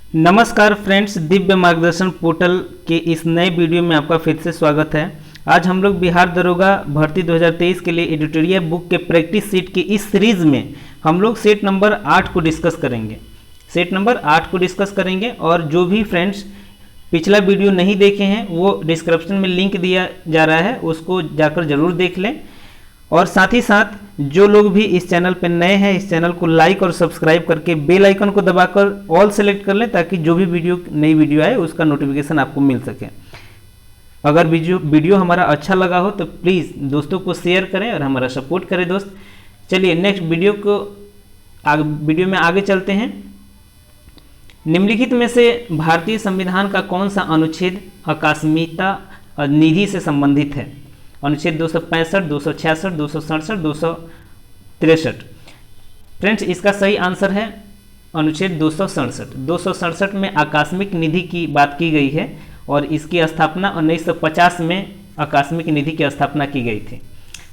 नमस्कार फ्रेंड्स, दिव्य मार्गदर्शन पोर्टल के इस नए वीडियो में आपका फिर से स्वागत है। आज हम लोग बिहार दरोगा भर्ती 2023 के लिए एडिटोरियल बुक के प्रैक्टिस सीट की इस सीरीज में हम लोग सेट नंबर 8 को डिस्कस करेंगे। और जो भी फ्रेंड्स पिछला वीडियो नहीं देखे हैं वो डिस्क्रिप्शन में लिंक दिया जा रहा है, उसको जाकर जरूर देख लें। और साथ ही साथ जो लोग भी इस चैनल पर नए हैं, इस चैनल को लाइक और सब्सक्राइब करके बेल आइकन को दबाकर ऑल सेलेक्ट कर लें, ताकि जो भी नई वीडियो आए उसका नोटिफिकेशन आपको मिल सके। अगर वीडियो हमारा अच्छा लगा हो तो प्लीज़ दोस्तों को शेयर करें और हमारा सपोर्ट करें दोस्त। चलिए नेक्स्ट वीडियो में आगे चलते हैं। निम्नलिखित में से भारतीय संविधान का कौन सा अनुच्छेद आकस्मिकता निधि से संबंधित है? अनुच्छेद 265, 266, 267, 263। फ्रेंड्स, इसका सही आंसर है अनुच्छेद 267। 267 में आकस्मिक निधि की बात की गई है और इसकी स्थापना 1950 में आकस्मिक निधि की स्थापना की गई थी।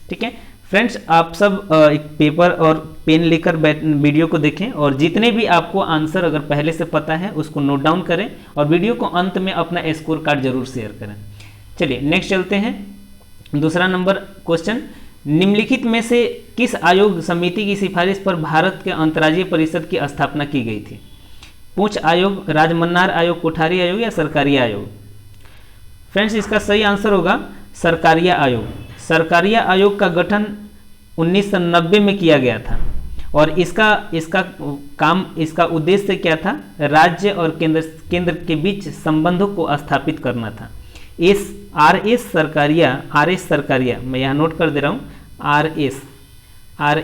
ठीक है फ्रेंड्स, आप सब एक पेपर और पेन लेकर वीडियो को देखें और जितने भी आपको आंसर अगर पहले से पता है उसको नोट डाउन करें और वीडियो को अंत में अपना स्कोर कार्ड जरूर शेयर करें। चलिए नेक्स्ट चलते हैं। दूसरा नंबर क्वेश्चन, निम्नलिखित में से किस आयोग समिति की सिफारिश पर भारत के अंतर्राज्यीय परिषद की स्थापना की गई थी? पूंछ आयोग, राजमन्नार आयोग, कोठारी आयोग या सरकारिया आयोग? फ्रेंड्स, इसका सही आंसर होगा सरकारिया आयोग। सरकारिया आयोग का गठन 1990 में किया गया था और इसका उद्देश्य क्या था? राज्य और केंद्र के बीच संबंधों को स्थापित करना था। आर एस सरकारिया, मैं यहाँ नोट कर दे रहा हूँ, आर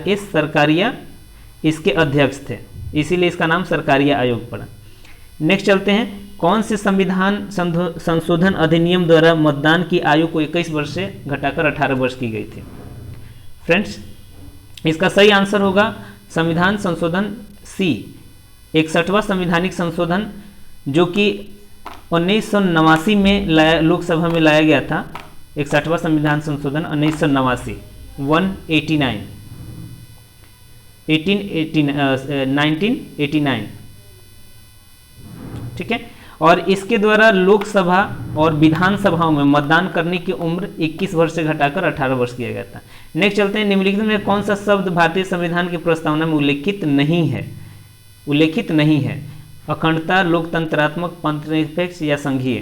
एस सरकारिया इसके अध्यक्ष थे, इसीलिए इसका नाम सरकारिया आयोग पड़ा। नेक्स्ट चलते हैं। कौन से संविधान संशोधन अधिनियम द्वारा मतदान की आयु को 21 वर्ष से घटाकर 18 वर्ष की गई थी? फ्रेंड्स, इसका सही आंसर होगा संविधान संशोधन सी, 61वां संविधानिक संशोधन, जो कि 1989 में लोकसभा में लाया गया था। 61वां संविधान संशोधन 1989, 1989। ठीक है, और इसके द्वारा लोकसभा और विधानसभाओं में मतदान करने की उम्र 21 वर्ष से घटाकर 18 वर्ष किया गया था। नेक्स्ट चलते हैं। निम्नलिखित में कौन सा शब्द भारतीय संविधान की प्रस्तावना में उल्लेखित नहीं है? अखंडता, लोकतंत्रात्मक, पंथनिरपेक्ष या संघीय?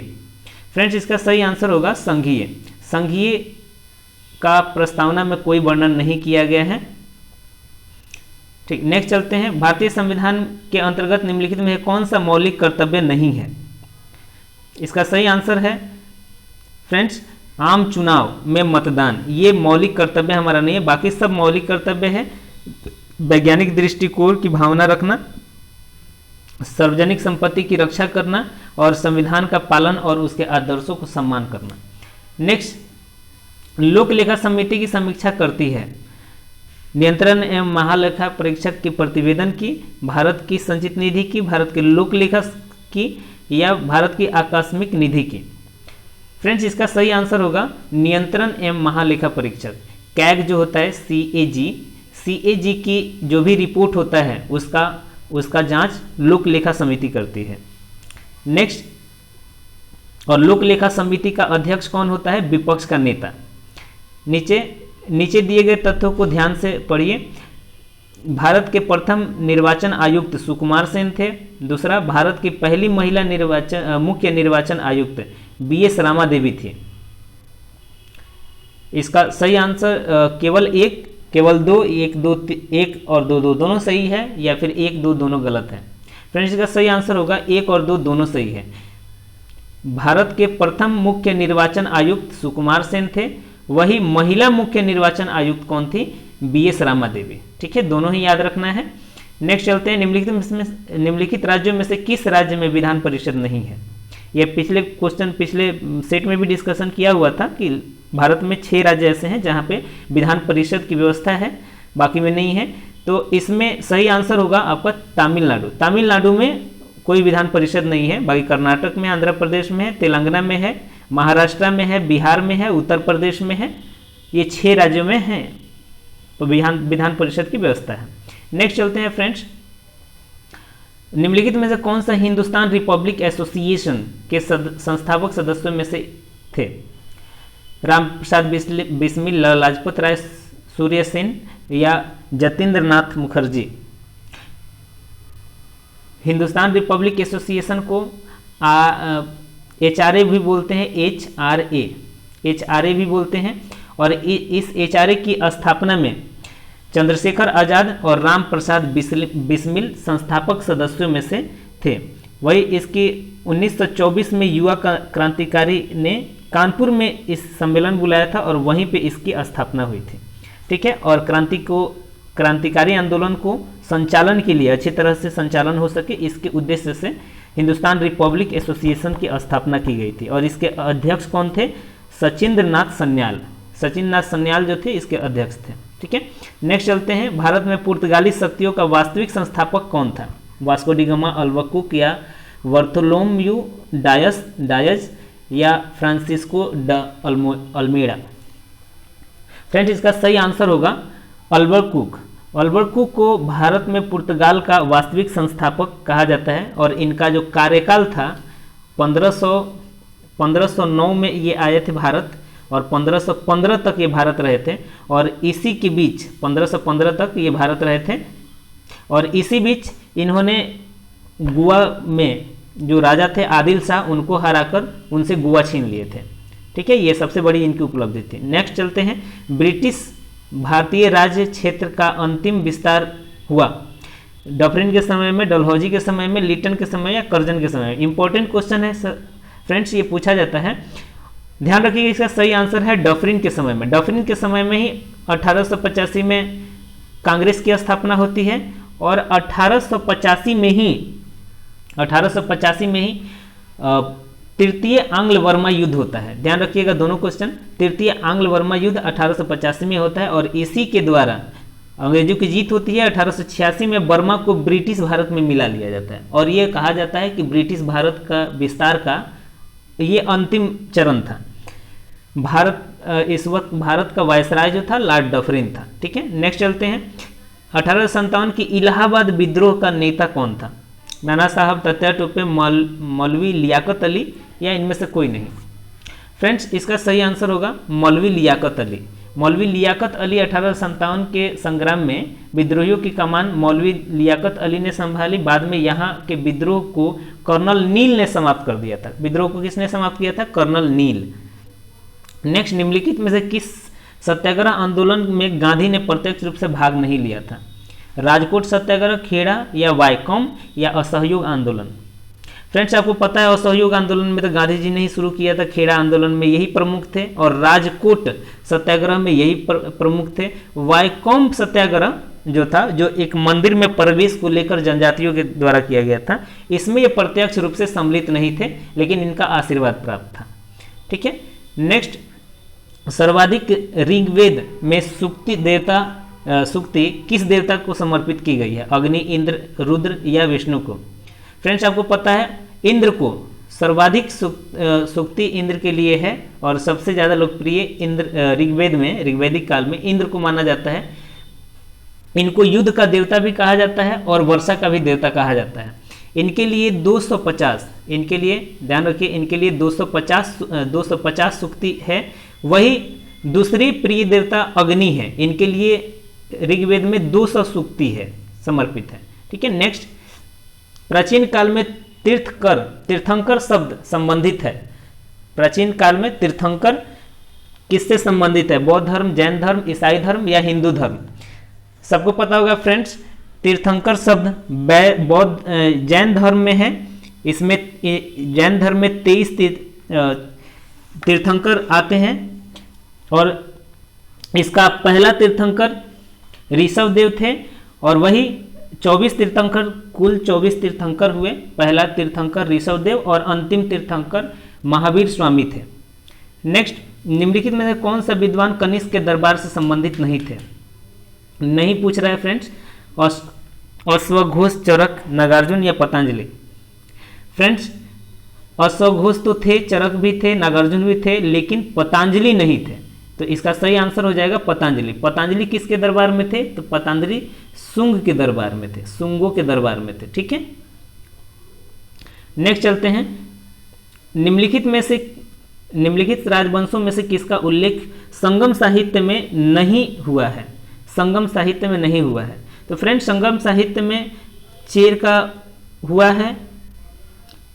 फ्रेंड्स, इसका सही आंसर होगा संघीय। संघीय का प्रस्तावना में कोई वर्णन नहीं किया गया है। ठीक, नेक्स्ट चलते हैं। भारतीय संविधान के अंतर्गत निम्नलिखित में कौन सा मौलिक कर्तव्य नहीं है? इसका सही आंसर है फ्रेंड्स आम चुनाव में मतदान। ये मौलिक कर्तव्य हमारा नहीं है, बाकी सब मौलिक कर्तव्य है। वैज्ञानिक दृष्टिकोण की भावना रखना, सार्वजनिक संपत्ति की रक्षा करना और संविधान का पालन और उसके आदर्शों को सम्मान करना। नेक्स्ट, लोक लेखा समिति की समीक्षा करती है नियंत्रण एवं महालेखा परीक्षक के प्रतिवेदन की, भारत की संचित निधि की, भारत के लोक लेखा की या भारत की आकस्मिक निधि की? फ्रेंड्स, इसका सही आंसर होगा नियंत्रण एवं महालेखा परीक्षक। कैग जो होता है, सीएजी की जो भी रिपोर्ट होता है उसका जांच लोक लेखा समिति करती है। नेक्स्ट, और लोक लेखा समिति का अध्यक्ष कौन होता है? विपक्ष का नेता। नीचे दिए गए तथ्यों को ध्यान से पढ़िए। भारत के प्रथम निर्वाचन आयुक्त सुकुमार सेन थे। दूसरा, भारत की पहली महिला मुख्य निर्वाचन आयुक्त BS रामा देवी थी। इसका सही आंसर केवल दो, एक और दो दोनों सही है या फिर 1, 2 दोनों गलत है? फ्रेंड्स, इसका सही आंसर होगा 1 और 2 दोनों सही है। भारत के प्रथम मुख्य निर्वाचन आयुक्त सुकुमार सेन थे, वही महिला मुख्य निर्वाचन आयुक्त कौन थी? BS रामा देवी। ठीक है, दोनों ही याद रखना है। नेक्स्ट चलते हैं। निम्नलिखित राज्यों में से किस राज्य में विधान परिषद नहीं है? यह पिछले सेट में भी डिस्कशन किया हुआ था कि भारत में 6 राज्य ऐसे हैं जहां पे विधान परिषद की व्यवस्था है, बाकी में नहीं है। तो इसमें सही आंसर होगा आपका तमिलनाडु में कोई विधान परिषद नहीं है। बाकी कर्नाटक में, आंध्र प्रदेश में है, तेलंगाना में है, महाराष्ट्र में है, बिहार में है, उत्तर प्रदेश में है। ये 6 राज्यों में हैं तो विधान परिषद की व्यवस्था है। नेक्स्ट चलते हैं फ्रेंड्स। निम्नलिखित में से कौन सा हिंदुस्तान रिपब्लिक एसोसिएशन के संस्थापक सदस्यों में से थे? राम प्रसाद बिस्मिल, लाला लाजपत राय, सूर्य सेन या जतेंद्र नाथ मुखर्जी? हिंदुस्तान रिपब्लिक एसोसिएशन को HRA भी बोलते हैं, HRA भी बोलते हैं। और इस HRA की स्थापना में चंद्रशेखर आज़ाद और राम प्रसाद बिस्मिल संस्थापक सदस्यों में से थे। वही इसकी 1924 में युवा क्रांतिकारी ने कानपुर में इस सम्मेलन बुलाया था और वहीं पे इसकी स्थापना हुई थी। ठीक है, और क्रांतिकारी आंदोलन को संचालन के लिए अच्छी तरह से संचालन हो सके, इसके उद्देश्य से हिंदुस्तान रिपब्लिक एसोसिएशन की स्थापना की गई थी। और इसके अध्यक्ष कौन थे? सचिंद्र नाथ सन्याल जो थे इसके अध्यक्ष थे। ठीक है, नेक्स्ट चलते हैं। भारत में पुर्तगाली शक्तियों का वास्तविक संस्थापक कौन था? वास्को डी गामा, अल्बुकर्क या बार्थोलोम्यू डायज या फ्रांसिस्को ड अल्मेडा? फ्रेंड्स, इसका सही आंसर होगा अल्बुकर्क को भारत में पुर्तगाल का वास्तविक संस्थापक कहा जाता है। और इनका जो कार्यकाल था 1509 में ये आए थे भारत और 1515 तक ये भारत रहे थे। और इसी के बीच 1515 तक ये भारत रहे थे और इसी बीच इन्होंने गोवा में जो राजा थे आदिल शाह, उनको हराकर उनसे गोवा छीन लिए थे। ठीक है, ये सबसे बड़ी इनकी उपलब्धि थी। नेक्स्ट चलते हैं। ब्रिटिश भारतीय राज्य क्षेत्र का अंतिम विस्तार हुआ डफरिन के समय में, डलहौजी के समय में, लिटन के समय या कर्जन के समय में? इंपॉर्टेंट क्वेश्चन है फ्रेंड्स, ये पूछा जाता है। ध्यान रखिएगा, इसका सही आंसर है डफरिन के समय में। डफरिन के समय में ही 1885 में कांग्रेस की स्थापना होती है और 1885 में ही तृतीय आंग्ल वर्मा युद्ध होता है। ध्यान रखिएगा दोनों क्वेश्चन। तृतीय आंग्ल वर्मा युद्ध 1885 में होता है और इसी के द्वारा अंग्रेजों की जीत होती है। 1886 में बर्मा को ब्रिटिश भारत में मिला लिया जाता है और ये कहा जाता है कि ब्रिटिश भारत का विस्तार का ये अंतिम चरण था। इस वक्त भारत का वायसराय जो था लॉर्ड डफरिन था। ठीक है, नेक्स्ट चलते हैं। 1857 की इलाहाबाद विद्रोह का नेता कौन था? नाना साहब, तात्या टोपे, मौलवी लियाकत अली या इनमें से कोई नहीं? फ्रेंड्स, इसका सही आंसर होगा मौलवी लियाकत अली। मौलवी लियाकत अली 1857 के संग्राम में विद्रोहियों की कमान मौलवी लियाकत अली ने संभाली। बाद में यहाँ के विद्रोह को कर्नल नील ने समाप्त कर दिया था। विद्रोह को किसने समाप्त किया था? कर्नल नील। नेक्स्ट, निम्नलिखित में से किस सत्याग्रह आंदोलन में गांधी ने प्रत्यक्ष रूप से भाग नहीं लिया था? राजकोट सत्याग्रह, खेड़ा या वायकॉम या असहयोग आंदोलन? फ्रेंड्स, आपको पता है असहयोग आंदोलन में तो गांधी जी ने ही शुरू किया था, खेड़ा आंदोलन में यही प्रमुख थे और राजकोट सत्याग्रह में यही प्रमुख थे। वायकॉम सत्याग्रह जो था, जो एक मंदिर में प्रवेश को लेकर जनजातियों के द्वारा किया गया था, इसमें ये प्रत्यक्ष रूप से सम्मिलित नहीं थे लेकिन इनका आशीर्वाद प्राप्त था। ठीक है, नेक्स्ट, सर्वाधिक ऋग्वेद में सूक्ति किस देवता को समर्पित की गई है? अग्नि, इंद्र, रुद्र या विष्णु को? फ्रेंड्स, आपको पता है इंद्र को सर्वाधिक सूक्ति इंद्र के लिए है और सबसे ज़्यादा लोकप्रिय इंद्र ऋग्वैदिक काल में इंद्र को माना जाता है। इनको युद्ध का देवता भी कहा जाता है और वर्षा का भी देवता कहा जाता है। इनके लिए 250, इनके लिए ध्यान रखिए, इनके लिए 250 सूक्ति है। वही दूसरी प्रिय देवता अग्नि है, इनके लिए ऋग्वेद में 200 सूक्ति है, समर्पित है। ठीक है, नेक्स्ट, प्राचीन काल में तीर्थंकर शब्द संबंधित है। प्राचीन काल में तीर्थंकर किससे संबंधित है? बौद्ध धर्म, जैन धर्म, ईसाई धर्म या हिंदू धर्म? सबको पता होगा फ्रेंड्स, तीर्थंकर शब्द जैन धर्म में है। इसमें जैन धर्म में 23 तीर्थंकर आते हैं और इसका पहला तीर्थंकर ऋषभदेव थे और वही 24 तीर्थंकर, कुल 24 तीर्थंकर हुए। पहला तीर्थंकर ऋषभदेव और अंतिम तीर्थंकर महावीर स्वामी थे। नेक्स्ट, निम्नलिखित में से कौन सा विद्वान कनिष्क के दरबार से संबंधित नहीं थे? नहीं पूछ रहा है फ्रेंड्स। अश्वघोष, चरक, नागार्जुन या पतंजलि? फ्रेंड्स, अश्वघोष तो थे, चरक भी थे, नागार्जुन भी थे, लेकिन पतंजलि नहीं थे। तो इसका सही आंसर हो जाएगा पतंजलि। पतंजलि किसके दरबार में थे? तो पतंजलि शुंग के दरबार में थे, शुंगों के दरबार में थे। ठीक है, नेक्स्ट चलते हैं, निम्नलिखित राजवंशों में से किसका उल्लेख संगम साहित्य में नहीं हुआ है? संगम साहित्य में नहीं हुआ है। तो फ्रेंड्स, संगम साहित्य में चेर का हुआ है,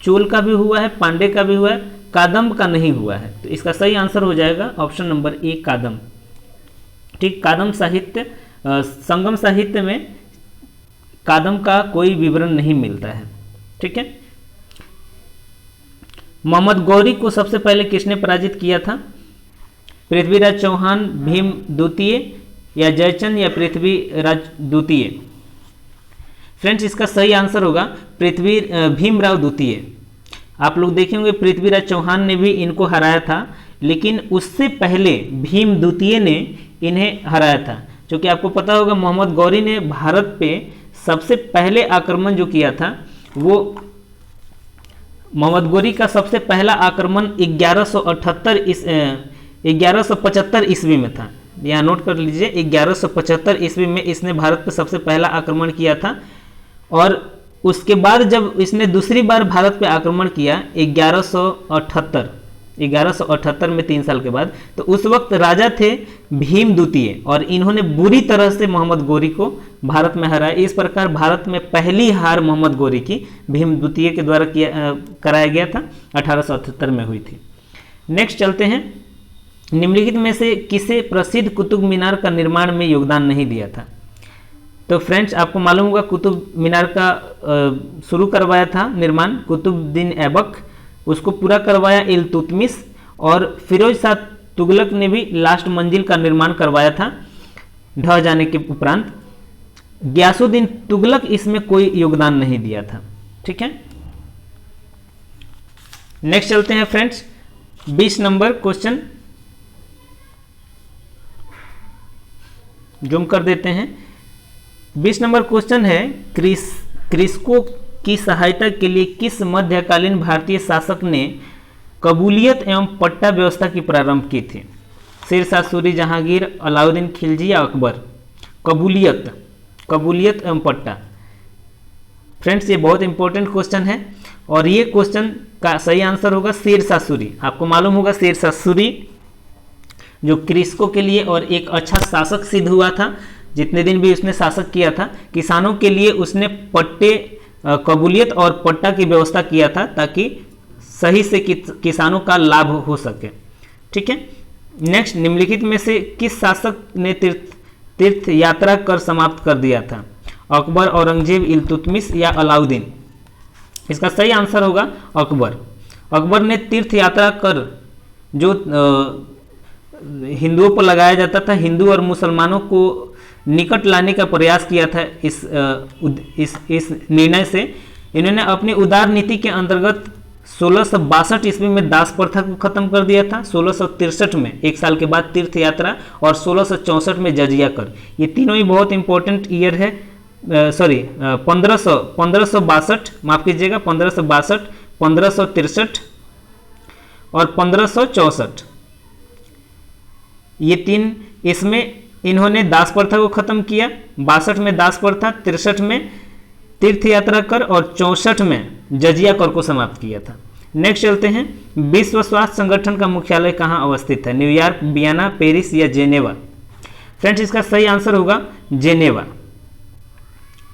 चोल का भी हुआ है, पांडे का भी हुआ है, कादम्ब का नहीं हुआ है। तो इसका सही आंसर हो जाएगा ऑप्शन नंबर ए, कादम्ब। ठीक, कादम्ब साहित्य, संगम साहित्य में कादम्ब का कोई विवरण नहीं मिलता है। ठीक है। मोहम्मद गौरी को सबसे पहले किसने पराजित किया था? पृथ्वीराज चौहान, भीम द्वितीय, या जयचंद, या पृथ्वीराज द्वितीय? फ्रेंड्स, इसका सही आंसर होगा भीमराव द्वितीय। आप लोग देखे होंगे पृथ्वीराज चौहान ने भी इनको हराया था, लेकिन उससे पहले भीम द्वितीय ने इन्हें हराया था। क्योंकि आपको पता होगा मोहम्मद गौरी ने भारत पे सबसे पहले आक्रमण जो किया था, वो मोहम्मद गौरी का सबसे पहला आक्रमण 1175 ईस्वी में था। यहाँ नोट कर लीजिए, 1175 ईस्वी में इसने भारत पर सबसे पहला आक्रमण किया था। और उसके बाद जब इसने दूसरी बार भारत पे आक्रमण किया 1178 में, 3 साल के बाद, तो उस वक्त राजा थे भीम द्वितीय, और इन्होंने बुरी तरह से मोहम्मद गौरी को भारत में हराया। इस प्रकार भारत में पहली हार मोहम्मद गौरी की भीम द्वितीय के द्वारा कराया गया था, 1878 में हुई थी। नेक्स्ट चलते हैं, निम्नलिखित में से किसे प्रसिद्ध कुतुब मीनार का निर्माण में योगदान नहीं दिया था? तो फ्रेंड्स, आपको मालूम होगा कुतुब मीनार का शुरू करवाया था निर्माण कुतुबुद्दीन ऐबक, उसको पूरा करवाया इल्तुतमिश, और फिरोज शाह तुगलक ने भी लास्ट मंजिल का निर्माण करवाया था ढह जाने के उपरांत। गयासुद्दीन तुगलक इसमें कोई योगदान नहीं दिया था। ठीक है। नेक्स्ट चलते हैं फ्रेंड्स, 20 नंबर क्वेश्चन जूम कर देते हैं। 20 नंबर क्वेश्चन है, कृषकों की सहायता के लिए किस मध्यकालीन भारतीय शासक ने कबूलियत एवं पट्टा व्यवस्था की प्रारंभ की थी? शेरशाह सूरी, जहांगीर, अलाउद्दीन खिलजी या अकबर? कबूलियत एवं पट्टा। फ्रेंड्स, ये बहुत इंपॉर्टेंट क्वेश्चन है, और ये क्वेश्चन का सही आंसर होगा शेरशाह सूरी। आपको मालूम होगा शेरशाह सूरी जो कृषकों के लिए और एक अच्छा शासक सिद्ध हुआ था। जितने दिन भी उसने शासक किया था, किसानों के लिए उसने कबूलियत और पट्टा की व्यवस्था किया था, ताकि सही से किसानों का लाभ हो सके। ठीक है। नेक्स्ट, निम्नलिखित में से किस शासक ने तीर्थ यात्रा कर समाप्त कर दिया था? अकबर, औरंगजेब, इल्तुतमिश या अलाउद्दीन? इसका सही आंसर होगा अकबर। अकबर ने तीर्थ यात्रा कर जो हिंदुओं पर लगाया जाता था, हिंदू और मुसलमानों को निकट लाने का प्रयास किया था। इस निर्णय से इन्होंने अपनी उदार नीति के अंतर्गत 1662 ईस्वी में दास प्रथा को खत्म कर दिया था, 1663 में 1 साल के बाद तीर्थ यात्रा, और 1664 में जजिया कर। ये तीनों ही बहुत इंपॉर्टेंट ईयर है। 1562, माफ कीजिएगा, 1562, 1563 और 1564, ये 3, इसमें इन्होंने दास प्रथा को खत्म किया। 62 में दास प्रथा, 63 में तीर्थ यात्रा कर, और 64 में जजिया कर को समाप्त किया था। नेक्स्ट चलते हैं, विश्व स्वास्थ्य संगठन का मुख्यालय कहाँ अवस्थित है? न्यूयॉर्क, वियना, पेरिस या जेनेवा? फ्रेंड्स, इसका सही आंसर होगा Geneva.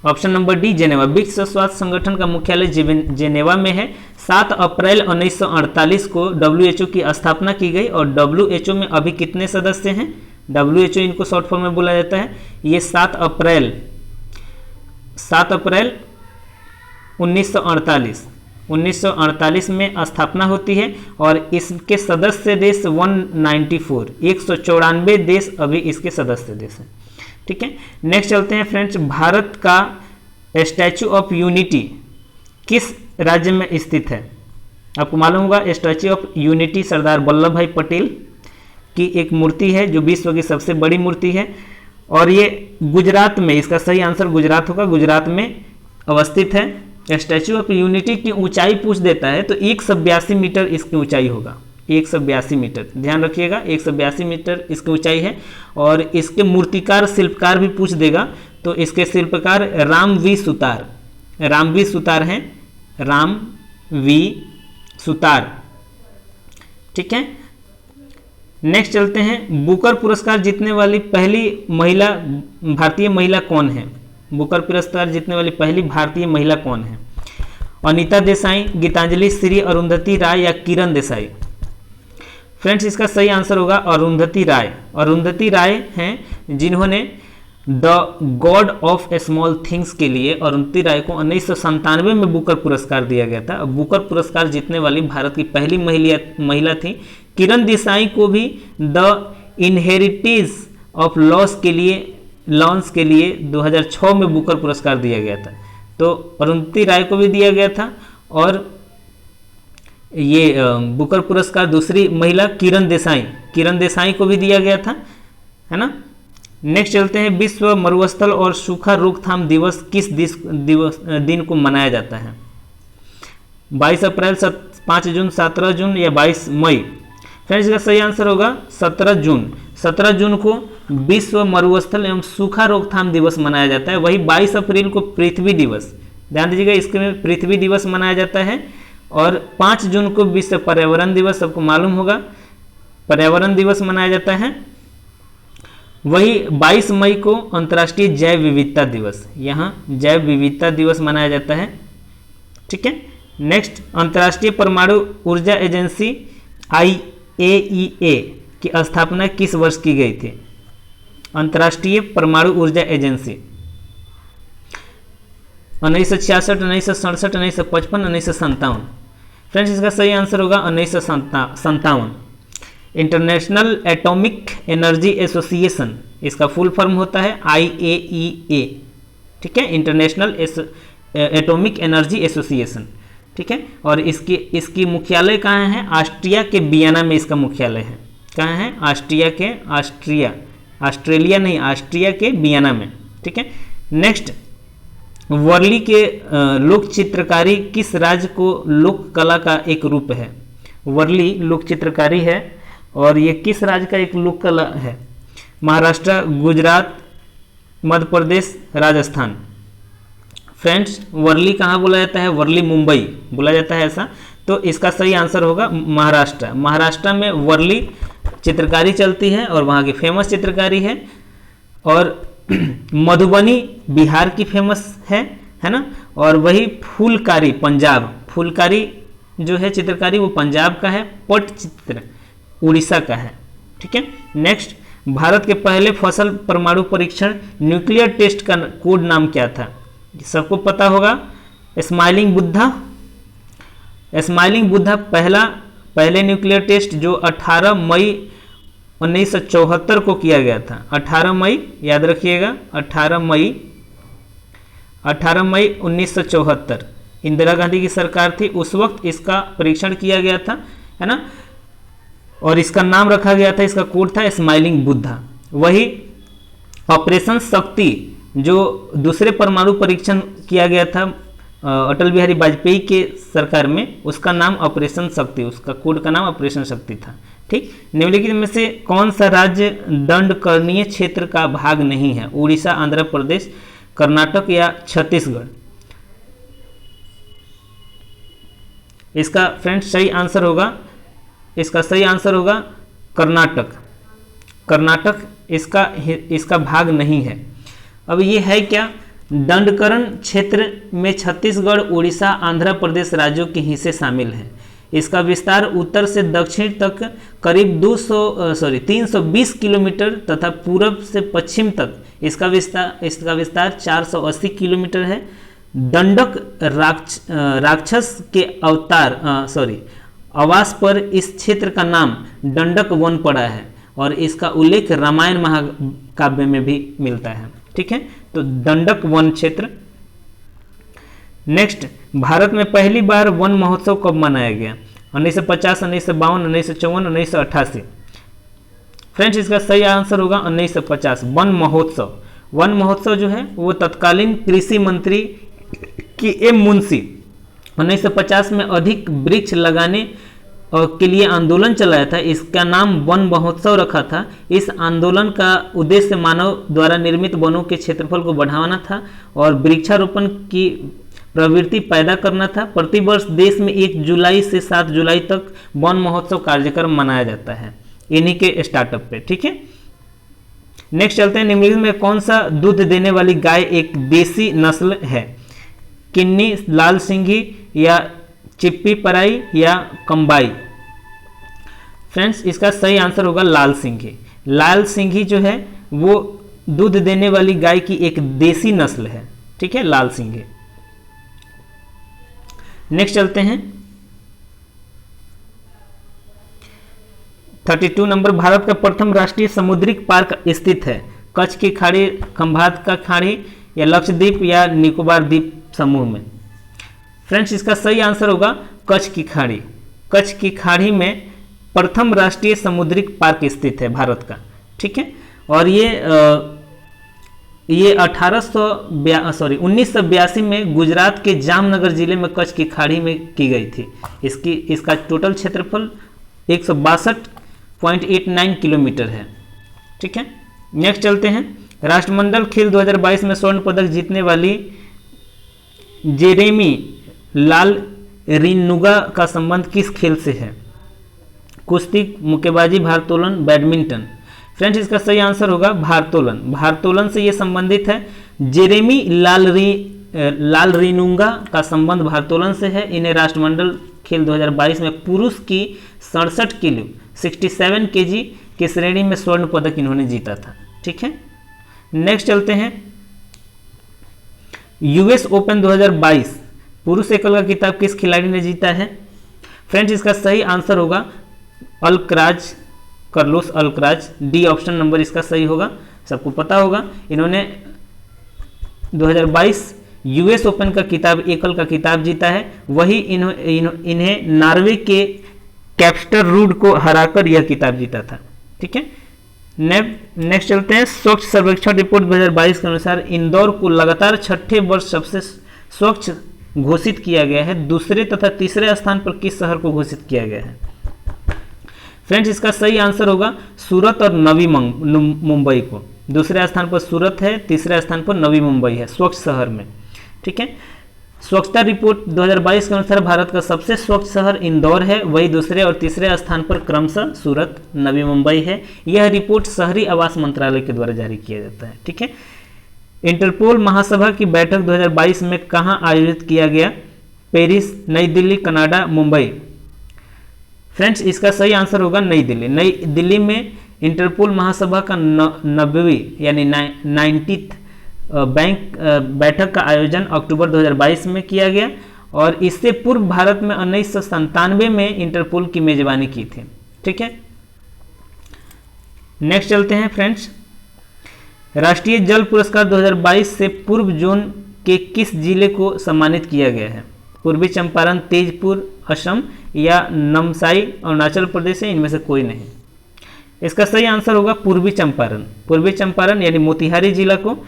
Option number D, Geneva. विश्व स्वास्थ्य संगठन का मुख्यालय जेनेवा में है। 7 अप्रैल 1948 को WHO की स्थापना की गई, और WHO में अभी कितने सदस्य हैं? WHO इनको शॉर्ट फॉर्म में बोला जाता है। ये 7 अप्रैल 1948 में स्थापना होती है, और इसके सदस्य देश 194 देश अभी इसके सदस्य देश हैं। ठीक है। नेक्स्ट चलते हैं फ्रेंड्स, भारत का स्टैचू ऑफ यूनिटी किस राज्य में स्थित है? आपको मालूम होगा statue of unity Sardar Vallabh भाई पटेल की एक मूर्ति है, जो विश्व की सबसे बड़ी मूर्ति है, और ये गुजरात में, इसका सही आंसर गुजरात होगा, गुजरात में अवस्थित है। स्टैचू ऑफ यूनिटी की ऊंचाई पूछ देता है तो 182 मीटर इसकी ऊंचाई होगा, 182 मीटर, ध्यान रखिएगा, 182 मीटर इसकी ऊंचाई है। और इसके मूर्तिकार शिल्पकार भी पूछ देगा, तो इसके शिल्पकार राम वी सुतार हैं, राम वी सुतार। ठीक है, नेक्स्ट चलते हैं, बुकर पुरस्कार जीतने वाली पहली महिला भारतीय महिला कौन है? बुकर पुरस्कार जीतने वाली पहली भारतीय महिला कौन है? अनीता देसाई, गीतांजलि श्री, अरुंधति राय या किरण देसाई? फ्रेंड्स, इसका सही आंसर होगा अरुंधति राय। अरुंधति राय हैं जिन्होंने the God of small things के लिए अरुंधति राय को 1997 में बुकर पुरस्कार दिया गया था। बुकर पुरस्कार जीतने वाली भारत की पहली महिला थी। किरण देसाई को भी द इनहेरिटेज ऑफ लॉस के लिए 2006 में बुकर पुरस्कार दिया गया था। तो अरुंधति राय को भी दिया गया था और ये बुकर पुरस्कार दूसरी महिला किरण देसाई को भी दिया गया था, है ना। नेक्स्ट चलते हैं, विश्व मरुस्थल और सूखा रोकथाम दिवस किस दिन को मनाया जाता है? 22 अप्रैल, 5 जून, 17 जून या 22 मई? फ्रेंड्स, इसका सही आंसर होगा 17 जून। 17 जून को विश्व मरुस्थल एवं सूखा रोकथाम दिवस मनाया जाता है। वही 22 अप्रैल को पृथ्वी दिवस, ध्यान दीजिएगा, इसके में पृथ्वी दिवस मनाया जाता है। और 5 जून को विश्व पर्यावरण दिवस, सबको मालूम होगा, पर्यावरण दिवस मनाया जाता है। वही 22 मई को अंतर्राष्ट्रीय जैव विविधता दिवस, यहाँ जैव विविधता दिवस मनाया जाता है। ठीक है, नेक्स्ट, अंतर्राष्ट्रीय परमाणु ऊर्जा एजेंसी IAEA की स्थापना किस वर्ष की गई थी? अंतर्राष्ट्रीय परमाणु ऊर्जा एजेंसी 1966, 1967, 1955, 1957? फ्रेंड्स, इसका सही आंसर होगा 1957। इंटरनेशनल एटॉमिक एनर्जी एसोसिएशन, इसका फुल फॉर्म होता है IAEA। ठीक है, इंटरनेशनल एटॉमिक एनर्जी एसोसिएशन। ठीक है, और इसकी मुख्यालय कहाँ है? ऑस्ट्रिया के वियना में इसका मुख्यालय है। कहाँ है? ऑस्ट्रिया के वियना में। ठीक है, नेक्स्ट, वर्ली के लोक चित्रकारी किस राज्य को लोक कला का एक रूप है? वर्ली लोक चित्रकारी है और ये किस राज्य का एक लोक कला है? महाराष्ट्र, गुजरात, मध्य प्रदेश, राजस्थान? फ्रेंड्स, वर्ली कहाँ बोला जाता है? वर्ली मुंबई बोला जाता है ऐसा। तो इसका सही आंसर होगा महाराष्ट्र। महाराष्ट्र में वर्ली चित्रकारी चलती है और वहाँ की फेमस चित्रकारी है। और मधुबनी बिहार की फेमस है ना। और वही फुलकारी पंजाब, फुलकारी जो है चित्रकारी वो पंजाब का है। पटचित्र उड़ीसा का है। ठीक है, नेक्स्ट, भारत के पहले फसल परमाणु परीक्षण न्यूक्लियर टेस्ट का कोड नाम क्या था? सबको पता होगा, स्माइलिंग बुद्धा पहले न्यूक्लियर टेस्ट जो 18 मई 1974 को किया गया था। 18 मई याद रखिएगा, 18 मई 1974 इंदिरा गांधी की सरकार थी, उस वक्त इसका परीक्षण किया गया था, है ना। और इसका नाम रखा गया था, इसका कोड था स्माइलिंग बुद्धा। वही ऑपरेशन शक्ति जो दूसरे परमाणु परीक्षण किया गया था अटल बिहारी वाजपेयी के सरकार में, उसका नाम ऑपरेशन शक्ति, उसका कोड का नाम ऑपरेशन शक्ति था। ठीक, निम्नलिखित में से कौन सा राज्य दंडकरणीय क्षेत्र का भाग नहीं है? उड़ीसा, आंध्र प्रदेश, कर्नाटक या छत्तीसगढ़? इसका फ्रेंड्स सही आंसर होगा कर्नाटक। कर्नाटक इसका भाग नहीं है। अब ये है क्या? दंडकरण क्षेत्र में छत्तीसगढ़, उड़ीसा, आंध्र प्रदेश राज्यों के हिस्से शामिल हैं। इसका विस्तार उत्तर से दक्षिण तक करीब 320 किलोमीटर तथा पूर्व से पश्चिम तक इसका विस्तार 480 किलोमीटर है। दंडक राक्षस के आवास पर इस क्षेत्र का नाम दंडक वन पड़ा है और इसका उल्लेख रामायण महाकाव्य में भी मिलता है। ठीक है, तो दंडक वन क्षेत्र। नेक्स्ट, भारत में पहली बार वन महोत्सव कब मनाया गया? 1950, 1952, 1954, 1988? फ्रेंड्स, इसका सही आंसर होगा 1950। वन महोत्सव जो है वो तत्कालीन कृषि मंत्री की एम मुंशी 1950 में अधिक वृक्ष लगाने के लिए आंदोलन चलाया था। इसका नाम वन महोत्सव रखा था। इस आंदोलन का उद्देश्य मानव द्वारा निर्मित वनों के क्षेत्रफल को बढ़ाना था और वृक्षारोपण की प्रवृत्ति पैदा करना था। प्रतिवर्ष देश में 1 जुलाई से 7 जुलाई तक वन महोत्सव कार्यक्रम मनाया जाता है इन्हीं के स्टार्टअप पे। ठीक है, नेक्स्ट चलते हैं, निम्नलिखित में कौन सा दूध देने वाली गाय एक देसी नस्ल है? किन्नी, लाल सिंघी या चिप्पी पराई या कंबाई? फ्रेंड्स, इसका सही आंसर होगा लाल सिंघी। लाल सिंघी जो है वो दूध देने वाली गाय की एक देसी नस्ल है। ठीक है, लाल सिंघी। नेक्स्ट चलते हैं 32 नंबर, भारत का प्रथम राष्ट्रीय समुद्रिक पार्क स्थित है? कच्छ की खाड़ी, खंभात का खाड़ी या लक्षद्वीप या निकोबार द्वीप समूह में? फ्रेंड्स, इसका सही आंसर होगा कच्छ की खाड़ी। कच्छ की खाड़ी में प्रथम राष्ट्रीय समुद्रिक पार्क स्थित है भारत का। ठीक है, और ये 1982 में गुजरात के जामनगर जिले में कच्छ की खाड़ी में की गई थी। इसका टोटल क्षेत्रफल 162.89 किलोमीटर है। ठीक है, नेक्स्ट चलते हैं, राष्ट्रमंडल खेल 2022 में स्वर्ण पदक जीतने वाली जेरेमी लाल रिनुगा का संबंध किस खेल से है? कुश्ती, मुक्केबाजी, भारोत्तोलन, बैडमिंटन? फ्रेंड्स, इसका सही आंसर होगा भारोत्तोलन। भारोत्तोलन से ये संबंधित है। जेरेमी लाल रिनुंगा का संबंध भारोत्तोलन से है। इन्हें राष्ट्रमंडल खेल 2022 में पुरुष की 67 किलो 67 केजी की श्रेणी में स्वर्ण पदक इन्होंने जीता था। ठीक है, नेक्स्ट चलते हैं, यूएस ओपन 2022 पुरुष एकल का खिताब किस खिलाड़ी ने जीता है? फ्रेंड्स, इसका सही आंसर होगा Alcaraz, Carlos Alcaraz. D option number इसका सही होगा, सबको पता होगा। इन्होंने 2022 यूएस ओपन का खिताब, एकल का खिताब जीता है। वही इन्हें नॉर्वे के कैप्स्टर रूड को हराकर यह खिताब जीता था। ठीक है, नेक्स्ट चलते हैं, स्वच्छ सर्वेक्षण रिपोर्ट 2022 के अनुसार इंदौर को लगातार छठे वर्ष सबसे स्वच्छ घोषित किया गया है। दूसरे तथा तीसरे स्थान पर किस शहर को घोषित किया गया है? फ्रेंड्स, इसका सही आंसर होगा सूरत और नवी मुंबई को। दूसरे स्थान पर सूरत है, तीसरे स्थान पर नवी मुंबई है स्वच्छ शहर में। ठीक है, स्वच्छता रिपोर्ट 2022 के अनुसार भारत का सबसे स्वच्छ शहर इंदौर है, वही दूसरे और तीसरे स्थान पर क्रमशः सूरत, नवी मुंबई है। यह रिपोर्ट शहरी आवास मंत्रालय के द्वारा जारी किया जाता है। ठीक है, इंटरपोल महासभा की बैठक 2022 में कहाँ आयोजित किया गया? पेरिस, नई दिल्ली, कनाडा, मुंबई? फ्रेंड्स, इसका सही आंसर होगा नई दिल्ली। नई दिल्ली में इंटरपोल महासभा का 90वीं यानी 90th बैठक का आयोजन अक्टूबर 2022 में किया गया और इससे पूर्व भारत में 1997 में इंटरपोल की मेजबानी की थी। ठीक है, नेक्स्ट चलते हैं फ्रेंड्स, राष्ट्रीय जल पुरस्कार 2022 से पूर्व जोन के किस जिले को सम्मानित किया गया है? पूर्वी चंपारण, तेजपुर असम या नमसाई अरुणाचल प्रदेश है? इनमें से कोई नहीं। इसका सही आंसर होगा पूर्वी चंपारण। पूर्वी चंपारण यानी मोतिहारी जिला को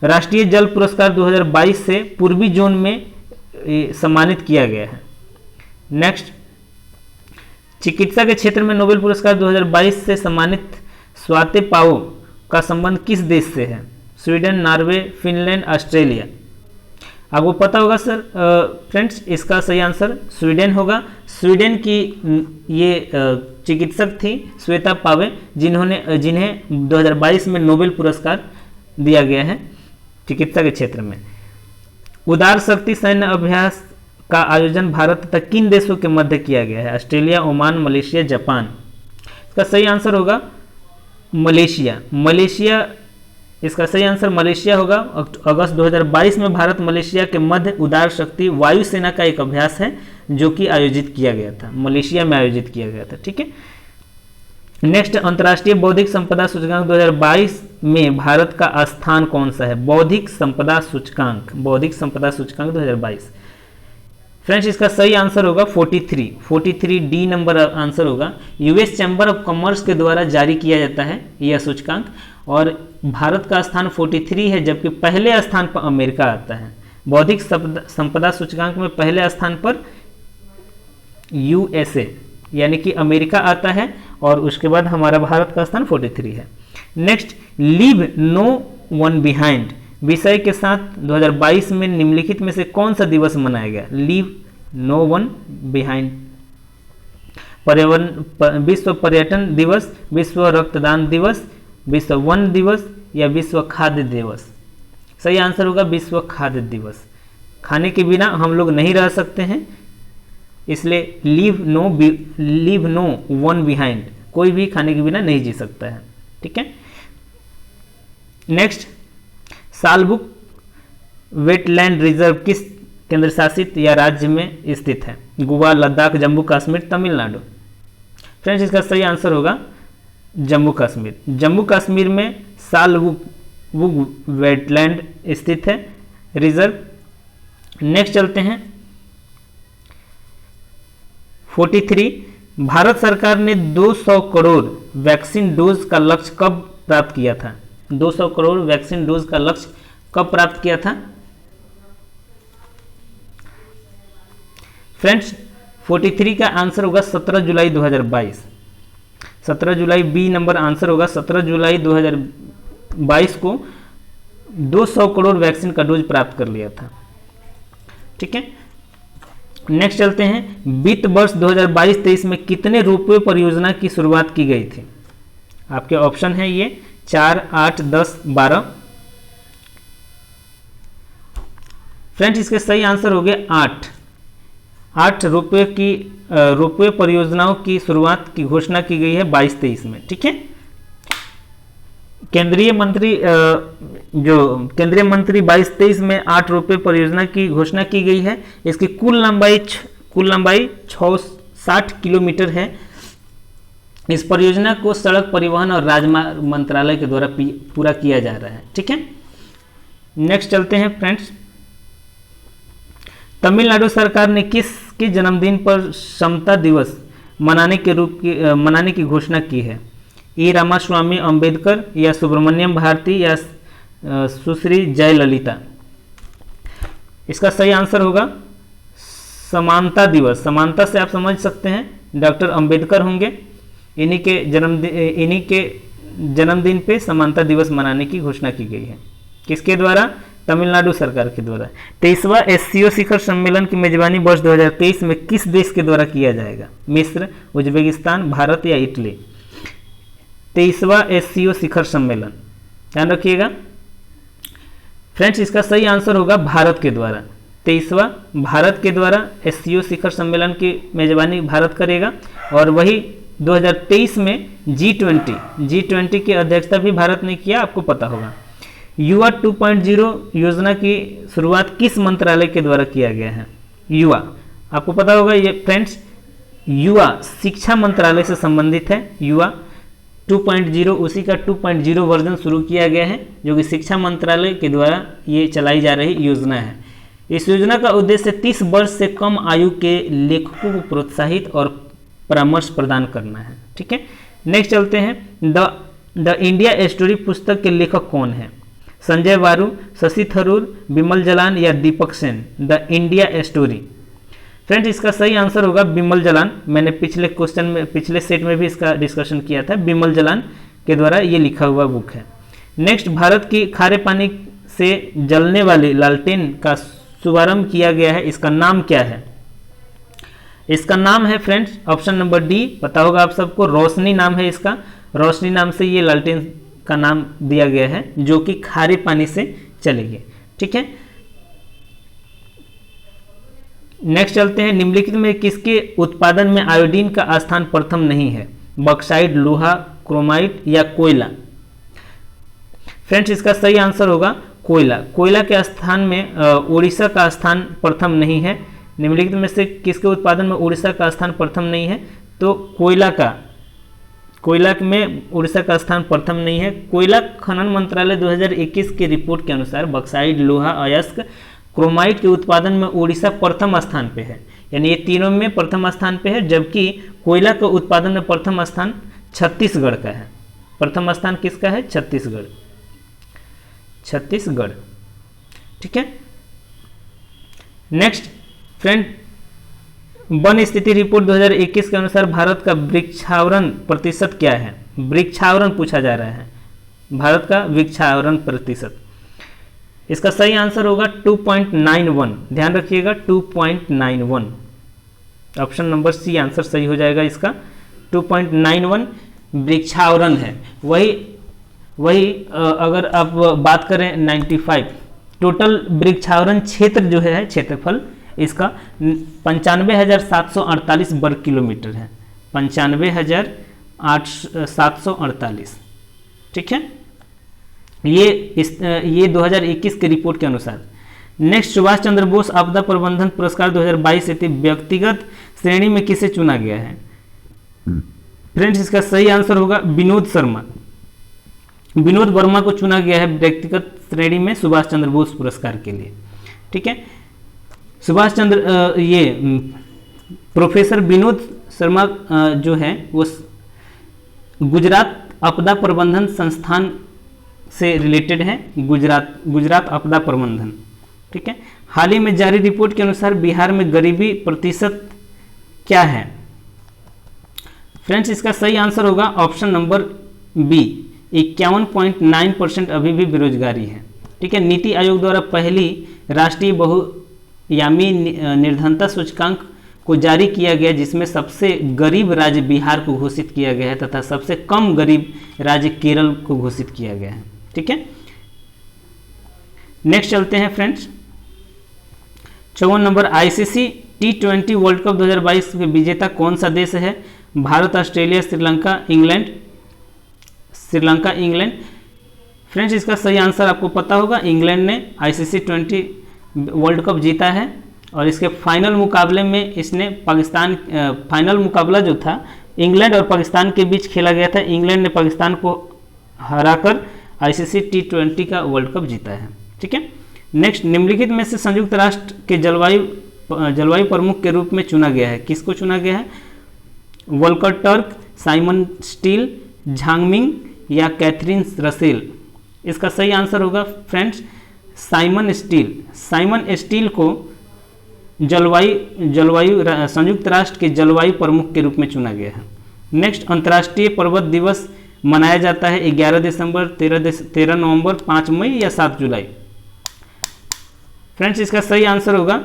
राष्ट्रीय जल पुरस्कार 2022 से पूर्वी जोन में सम्मानित किया गया है। नेक्स्ट, चिकित्सा के क्षेत्र में नोबेल पुरस्कार 2022 से सम्मानित स्वाति पाओ का संबंध किस देश से है? Sweden, Norway, Finland, Australia? आपको पता होगा सर फ्रेंड्स, इसका सही आंसर स्वीडन होगा। स्वीडन की ये चिकित्सक थी श्वेता पावे, जिन्हें 2022 में नोबेल पुरस्कार दिया गया है चिकित्सा के क्षेत्र में। उदार शक्ति सैन्य अभ्यास का आयोजन भारत तथा किन देशों के मध्य किया गया है? Australia, Oman, Malaysia, Japan? इसका सही आंसर होगा मलेशिया। मलेशिया, इसका सही आंसर मलेशिया होगा। अगस्त 2022 में भारत मलेशिया के मध्य उदार शक्ति वायुसेना का एक अभ्यास है जो कि आयोजित किया गया था, मलेशिया में आयोजित किया गया था। ठीक है, नेक्स्ट, अंतर्राष्ट्रीय बौद्धिक संपदा सूचकांक 2022 में भारत का स्थान कौन सा है? बौद्धिक संपदा सूचकांक, बौद्धिक संपदा सूचकांक 2022। फ्रेंड्स, इसका सही आंसर होगा 43 डी नंबर आंसर होगा। यूएस चैम्बर ऑफ कॉमर्स के द्वारा जारी किया जाता है यह सूचकांक और भारत का स्थान 43 है, जबकि पहले स्थान पर अमेरिका आता है। बौद्धिक संपदा सूचकांक में पहले स्थान पर यूएसए यानी कि अमेरिका आता है और उसके बाद हमारा भारत का स्थान 43 है। Next, leave no one behind विषय के साथ 2022 में निम्नलिखित में से कौन सा दिवस मनाया गया? लीव नो वन बिहाइंड, पर्यावरण, विश्व पर्यटन दिवस, विश्व रक्तदान दिवस, विश्व वन दिवस या विश्व खाद्य दिवस? सही आंसर होगा विश्व खाद्य दिवस। खाने के बिना हम लोग नहीं रह सकते हैं, इसलिए लीव नो वन बिहाइंड, कोई भी खाने के बिना नहीं जी सकता है। ठीक है। नेक्स्ट, सालबुक वेटलैंड रिजर्व किस केंद्र शासित या राज्य में स्थित है? गोवा, लद्दाख, जम्मू कश्मीर, तमिलनाडु? फ्रेंड्स, इसका सही आंसर होगा जम्मू कश्मीर। जम्मू कश्मीर में सालबुक वेटलैंड स्थित है रिजर्व। नेक्स्ट चलते हैं 43, भारत सरकार ने 200 करोड़ वैक्सीन डोज का लक्ष्य कब प्राप्त किया था? 200 करोड़ वैक्सीन डोज का लक्ष्य कब प्राप्त किया था? फ्रेंड्स, 43 का आंसर होगा 17 जुलाई 2022। 17 जुलाई बी नंबर आंसर होगा। 17 जुलाई 2022 को 200 करोड़ वैक्सीन का डोज प्राप्त कर लिया था। ठीक है। नेक्स्ट चलते हैं, वित्त वर्ष 2022-23 में कितने रोपवे परियोजना की शुरुआत की गई थी? आपके ऑप्शन है ये 4, 8, 10, 12। फ्रेंड्स, इसके सही आंसर हो गए 8 रोपवे परियोजनाओं की शुरुआत की घोषणा की गई है 22-23 में। ठीक है। केंद्रीय मंत्री 22-23 में 8 रोपवे परियोजना की घोषणा की गई है। इसकी कुल लंबाई 60 किलोमीटर है। इस परियोजना को सड़क परिवहन और राजमार्ग मंत्रालय के द्वारा पूरा किया जा रहा है। ठीक है। नेक्स्ट चलते हैं फ्रेंड्स, तमिलनाडु सरकार ने किसके जन्मदिन पर समता दिवस मनाने की घोषणा की है? ई रामास्वामी अंबेडकर या सुब्रमण्यम भारती या सुश्री जयललिता? इसका सही आंसर होगा समानता दिवस। समानता से आप समझ सकते हैं डॉक्टर अंबेडकर होंगे। इन्हीं के जन्मदिन पे समानता दिवस मनाने की घोषणा की गई है। किसके द्वारा? तमिलनाडु सरकार के द्वारा। 23वां SCO शिखर सम्मेलन की मेजबानी वर्ष 2023 में किस देश के द्वारा किया जाएगा? मिस्र, उज्बेकिस्तान, भारत या इटली? 23वां SCO शिखर सम्मेलन, ध्यान रखिएगा फ्रेंड्स, इसका सही आंसर होगा भारत के द्वारा। 23वां भारत के द्वारा SCO शिखर सम्मेलन की मेजबानी भारत करेगा। और वही 2023 में G20 की अध्यक्षता भी भारत ने किया, आपको पता होगा। युवा 2.0 योजना की शुरुआत किस मंत्रालय के द्वारा किया गया है? युवा, आपको पता होगा ये फ्रेंड्स, युवा शिक्षा मंत्रालय से संबंधित है। युवा 2.0 उसी का 2.0 वर्जन शुरू किया गया है, जो कि शिक्षा मंत्रालय के द्वारा ये चलाई जा रही योजना है। इस योजना का उद्देश्य 30 वर्ष से कम आयु के लेखकों को प्रोत्साहित और परामर्श प्रदान करना है। ठीक है। नेक्स्ट चलते हैं, द इंडिया स्टोरी पुस्तक के लेखक कौन है? संजय बारू, शशि थरूर, बिमल जलान या Deepak Sen? The India story. Friends, इसका सही आंसर होगा बिमल जलान। मैंने पिछले सेट में भी इसका डिस्कशन किया था। बिमल जलान के द्वारा ये लिखा हुआ बुक है। नेक्स्ट, भारत की खारे पानी से जलने वाली लालटेन का शुभारंभ किया गया है, इसका नाम क्या है? इसका नाम है फ्रेंड्स ऑप्शन नंबर डी, पता होगा आप सबको, रोशनी नाम है इसका। रोशनी नाम से ये लालटेन का नाम दिया गया है, जो कि खारे पानी से चलेगी। ठीक है। नेक्स्ट चलते हैं, निम्नलिखित में किसके उत्पादन में आयोडीन का स्थान प्रथम नहीं है? बॉक्साइट, लोहा, क्रोमाइट या कोयला? फ्रेंड्स, इसका सही आंसर होगा कोयला। कोयला के स्थान में उड़ीसा का स्थान प्रथम नहीं है। निम्नलिखित में से किसके उत्पादन में उड़ीसा का स्थान प्रथम नहीं है? तो कोयला में उड़ीसा का स्थान प्रथम नहीं है। कोयला खनन मंत्रालय 2021 की रिपोर्ट के अनुसार बॉक्साइट, लोहा, अयस्क, क्रोमाइट के उत्पादन में उड़ीसा प्रथम स्थान पे है, यानी ये तीनों में प्रथम स्थान पे है, जबकि कोयला के उत्पादन में प्रथम स्थान छत्तीसगढ़ का है। प्रथम स्थान किसका है? छत्तीसगढ़। ठीक है। नेक्स्ट फ्रेंड, वन स्थिति रिपोर्ट 2021 के अनुसार भारत का वृक्षावरण प्रतिशत क्या है? वृक्षावरण पूछा जा रहा है, भारत का वृक्षावरण प्रतिशत। इसका सही आंसर होगा 2.91, ध्यान रखिएगा 2.91, ऑप्शन नंबर सी आंसर सही हो जाएगा इसका। 2.91 वृक्षावरण है। वही अगर आप बात करें 95, टोटल वृक्षावरण क्षेत्र जो है, क्षेत्रफल इसका 95,748 वर्ग किलोमीटर है, 95,748, ठीक है, ये 2021 के रिपोर्ट के अनुसार। नेक्स्ट, सुभाष चंद्र बोस आपदा प्रबंधन पुरस्कार 2022 हेतु व्यक्तिगत श्रेणी में किसे चुना गया है? फ्रेंड्स, इसका सही आंसर होगा विनोद शर्मा। विनोद वर्मा को चुना गया है व्यक्तिगत श्रेणी में सुभाष चंद्र बोस पुरस्कार के लिए, ठीक है। सुभाष चंद्र ये प्रोफेसर विनोद शर्मा जो है वो गुजरात आपदा प्रबंधन संस्थान से रिलेटेड है, गुजरात आपदा प्रबंधन, ठीक है। हाल ही में जारी रिपोर्ट के अनुसार बिहार में गरीबी प्रतिशत क्या है? फ्रेंड्स, इसका सही आंसर होगा ऑप्शन नंबर बी, 51.9% अभी भी बेरोजगारी है, ठीक है। नीति आयोग द्वारा पहली राष्ट्रीय बहुआयामी निर्धनता सूचकांक को जारी किया गया, जिसमें सबसे गरीब राज्य बिहार को घोषित किया गया है तथा सबसे कम गरीब राज्य केरल को घोषित किया गया है, ठीक है। नेक्स्ट चलते हैं friends, 54 number, ICC T20 world cup 2022 के विजेता कौन सा देश है? Bharat, Australia, Sri Lanka, England. Friends, इसका सही आंसर आपको पता होगा, इंग्लैंड ने आईसीसी 20 वर्ल्ड कप जीता है और इसके फाइनल मुकाबले में इसने पाकिस्तान, फाइनल मुकाबला जो था इंग्लैंड और पाकिस्तान के बीच खेला गया था, इंग्लैंड ने पाकिस्तान को हराकर आईसीसी T20 का वर्ल्ड कप जीता है, ठीक है। नेक्स्ट, निम्नलिखित में से संयुक्त राष्ट्र के जलवायु प्रमुख के रूप में चुना गया है, किसको चुना गया है? वोल्कर टर्क, साइमन स्टील, झांगमिंग या कैथरीन रसेल? इसका सही आंसर होगा फ्रेंड्स साइमन स्टील को संयुक्त राष्ट्र के जलवायु प्रमुख के रूप में चुना गया है। नेक्स्ट, अंतर्राष्ट्रीय पर्वत दिवस मनाया जाता है 11 दिसंबर, 13 नवंबर, 5 मई या 7 जुलाई? फ्रेंड्स, इसका सही आंसर होगा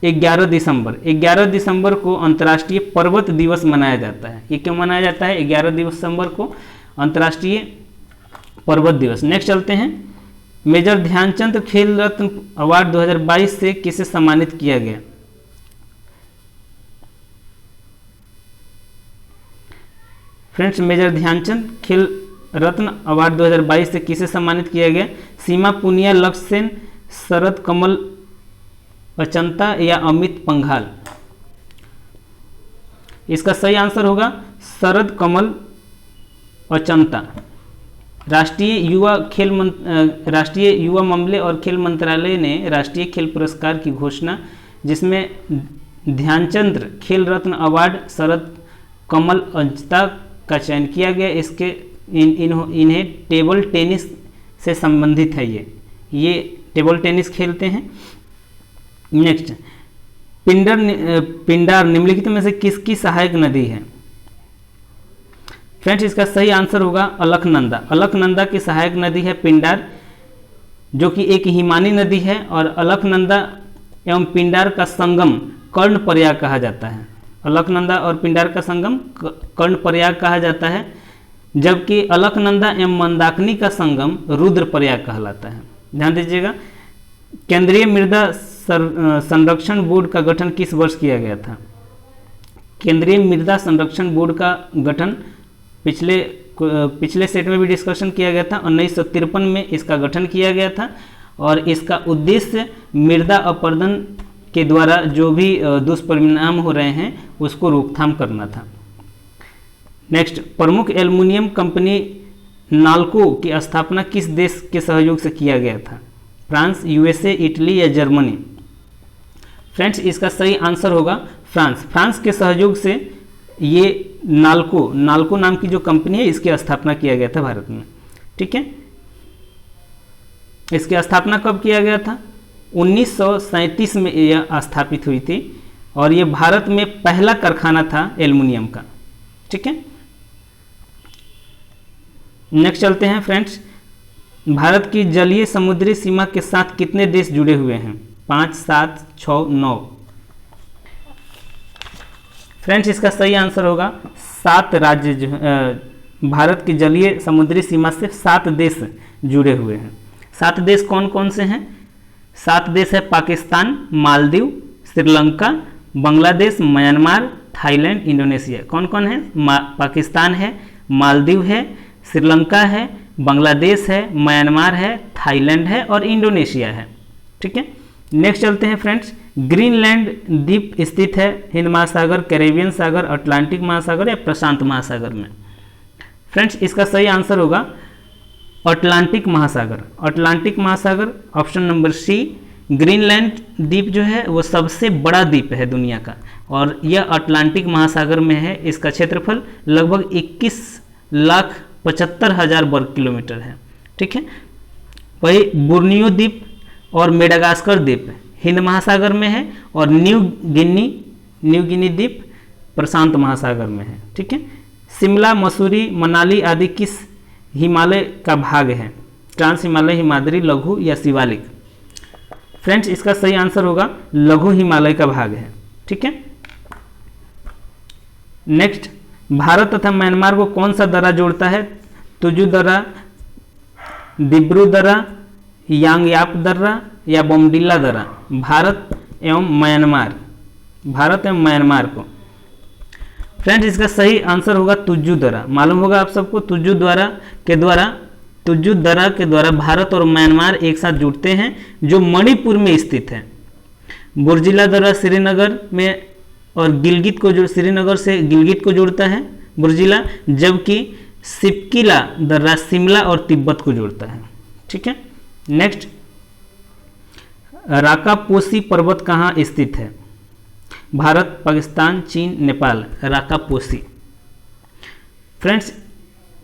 11 दिसंबर। 11 दिसंबर को अंतर्राष्ट्रीय पर्वत दिवस मनाया जाता है। ये क्यों मनाया जाता है 11 दिसंबर को अंतर्राष्ट्रीय पर्वत दिवस? नेक्स्ट चलते हैं, मेजर ध्यानचंद खेल रत्न अवार्ड 2022 से किसे सम्मानित किया गया? फ्रेंड्स, मेजर ध्यानचंद खेल रत्न अवार्ड 2022 से किसे सम्मानित किया गया? सीमा पुनिया, लक्ष्य सेन, शरद कमल अचंता या अमित पंघाल? इसका सही आंसर होगा शरद कमल अचंता। राष्ट्रीय युवा मामले और खेल मंत्रालय ने राष्ट्रीय खेल पुरस्कार की घोषणा, जिसमें ध्यानचंद खेल रत्न अवार्ड शरद कमल अचंता का चयन किया गया। इसके इन्हें टेबल टेनिस से संबंधित है, ये टेबल टेनिस खेलते हैं। नेक्स्ट, पिंडार निम्नलिखित में से किसकी सहायक नदी है? फ्रेंड्स, इसका सही आंसर होगा अलकनंदा। अलकनंदा की सहायक नदी है पिंडार, जो कि एक हिमानी नदी है, और अलकनंदा एवं पिंडार का संगम कर्णप्रयाग कहा जाता है। अलकनंदा और पिंडार का संगम कर्णप्रयाग कहा जाता है, जबकि अलकनंदा एवं मंदाकिनी का संगम रुद्रप्रयाग कहलाता है। ध्यान दीजिएगा, केंद्रीय मृदा संरक्षण बोर्ड का गठन किस वर्ष किया गया था? केंद्रीय मृदा संरक्षण बोर्ड का गठन पिछले सेट में भी डिस्कशन किया गया था। 1953 में इसका गठन किया गया था और इसका उद्देश्य मृदा अपरदन के द्वारा जो भी दुष्परिणाम हो रहे हैं उसको रोकथाम करना था। नेक्स्ट, प्रमुख एल्युमिनियम कंपनी नाल्को की स्थापना किस देश के सहयोग से किया गया था? फ्रांस, यूएसए, इटली या जर्मनी? फ्रेंड्स, इसका सही आंसर होगा फ्रांस। फ्रांस के सहयोग से ये नाल्को नाम की जो कंपनी है इसकी स्थापना किया गया था भारत में, ठीक है। इसकी स्थापना कब किया गया था? 1937 में यह स्थापित हुई थी और ये भारत में पहला कारखाना था एल्युमिनियम का, ठीक है। नेक्स्ट चलते हैं फ्रेंड्स, भारत की जलीय समुद्री सीमा के साथ कितने देश जुड़े हुए हैं? 5, 7, 6, 9। फ्रेंड्स इसका सही आंसर होगा 7 राज्य भारत की जलीय समुद्री सीमा से 7 देश जुड़े हुए हैं। 7 देश कौन कौन से हैं? 7 देश है Pakistan, Maldives, Sri Lanka, Bangladesh, Myanmar, Thailand, Indonesia. कौन कौन है? पाकिस्तान है, मालदीव है, श्रीलंका है, बांग्लादेश है, म्यांमार है, थाईलैंड है और इंडोनेशिया है। ठीक है, नेक्स्ट चलते हैं फ्रेंड्स। ग्रीनलैंड द्वीप स्थित है हिंद महासागर, कैरेबियन सागर, अटलांटिक महासागर या प्रशांत महासागर में? फ्रेंड्स इसका सही आंसर होगा अटलांटिक महासागर। अटलांटिक महासागर, ऑप्शन नंबर सी। ग्रीनलैंड द्वीप जो है वो सबसे बड़ा द्वीप है दुनिया का और यह अटलांटिक महासागर में है। इसका क्षेत्रफल लगभग 21,75,000 वर्ग किलोमीटर है। ठीक है, वही बोर्नियो द्वीप और मेडागास्कर द्वीप हिंद महासागर में है और न्यू गिनी द्वीप प्रशांत महासागर में है। ठीक है, शिमला, मसूरी, मनाली आदि किस हिमालय का भाग है? ट्रांस हिमालय, हिमाद्री, लघु या शिवालिक? फ्रेंड्स इसका सही आंसर होगा लघु हिमालय का भाग है। ठीक है, नेक्स्ट, भारत तथा म्यांमार को कौन सा दर्रा जोड़ता है? तुजू दर्रा, दिब्रू दर्रा, यांगयाप दर्रा या बोमडिला दर्रा? भारत एवं म्यांमार को। फ्रेंड्स इसका सही आंसर होगा तुजू दर्रा। मालूम होगा आप सबको तुजू दर्रा के द्वारा भारत और म्यांमार एक साथ जुड़ते हैं जो मणिपुर में स्थित है। बुर्जिला दर्रा श्रीनगर में और श्रीनगर से गिलगित को जोड़ता है बुर्जिला, जबकि सिपकिला दर्रा शिमला और तिब्बत को जोड़ता है। ठीक है, नेक्स्ट, राकापोसी पर्वत कहाँ स्थित है? भारत, पाकिस्तान, चीन, नेपाल? राकापोसी। फ्रेंड्स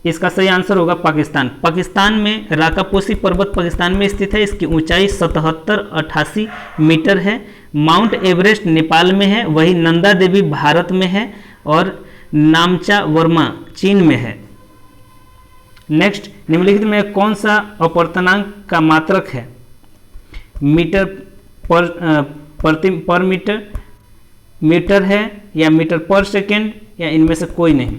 इसका सही आंसर होगा पाकिस्तान में राकापोसी पर्वत पाकिस्तान में स्थित है। इसकी ऊंचाई 7788 मीटर है। माउंट एवरेस्ट नेपाल में है, वही नंदा देवी भारत में है और नामचा वर्मा चीन में है। नेक्स्ट, निम्नलिखित में कौन सा अपवर्तनांक का मात्रक है? मीटर पर मीटर है या मीटर पर सेकेंड या इनमें से कोई नहीं?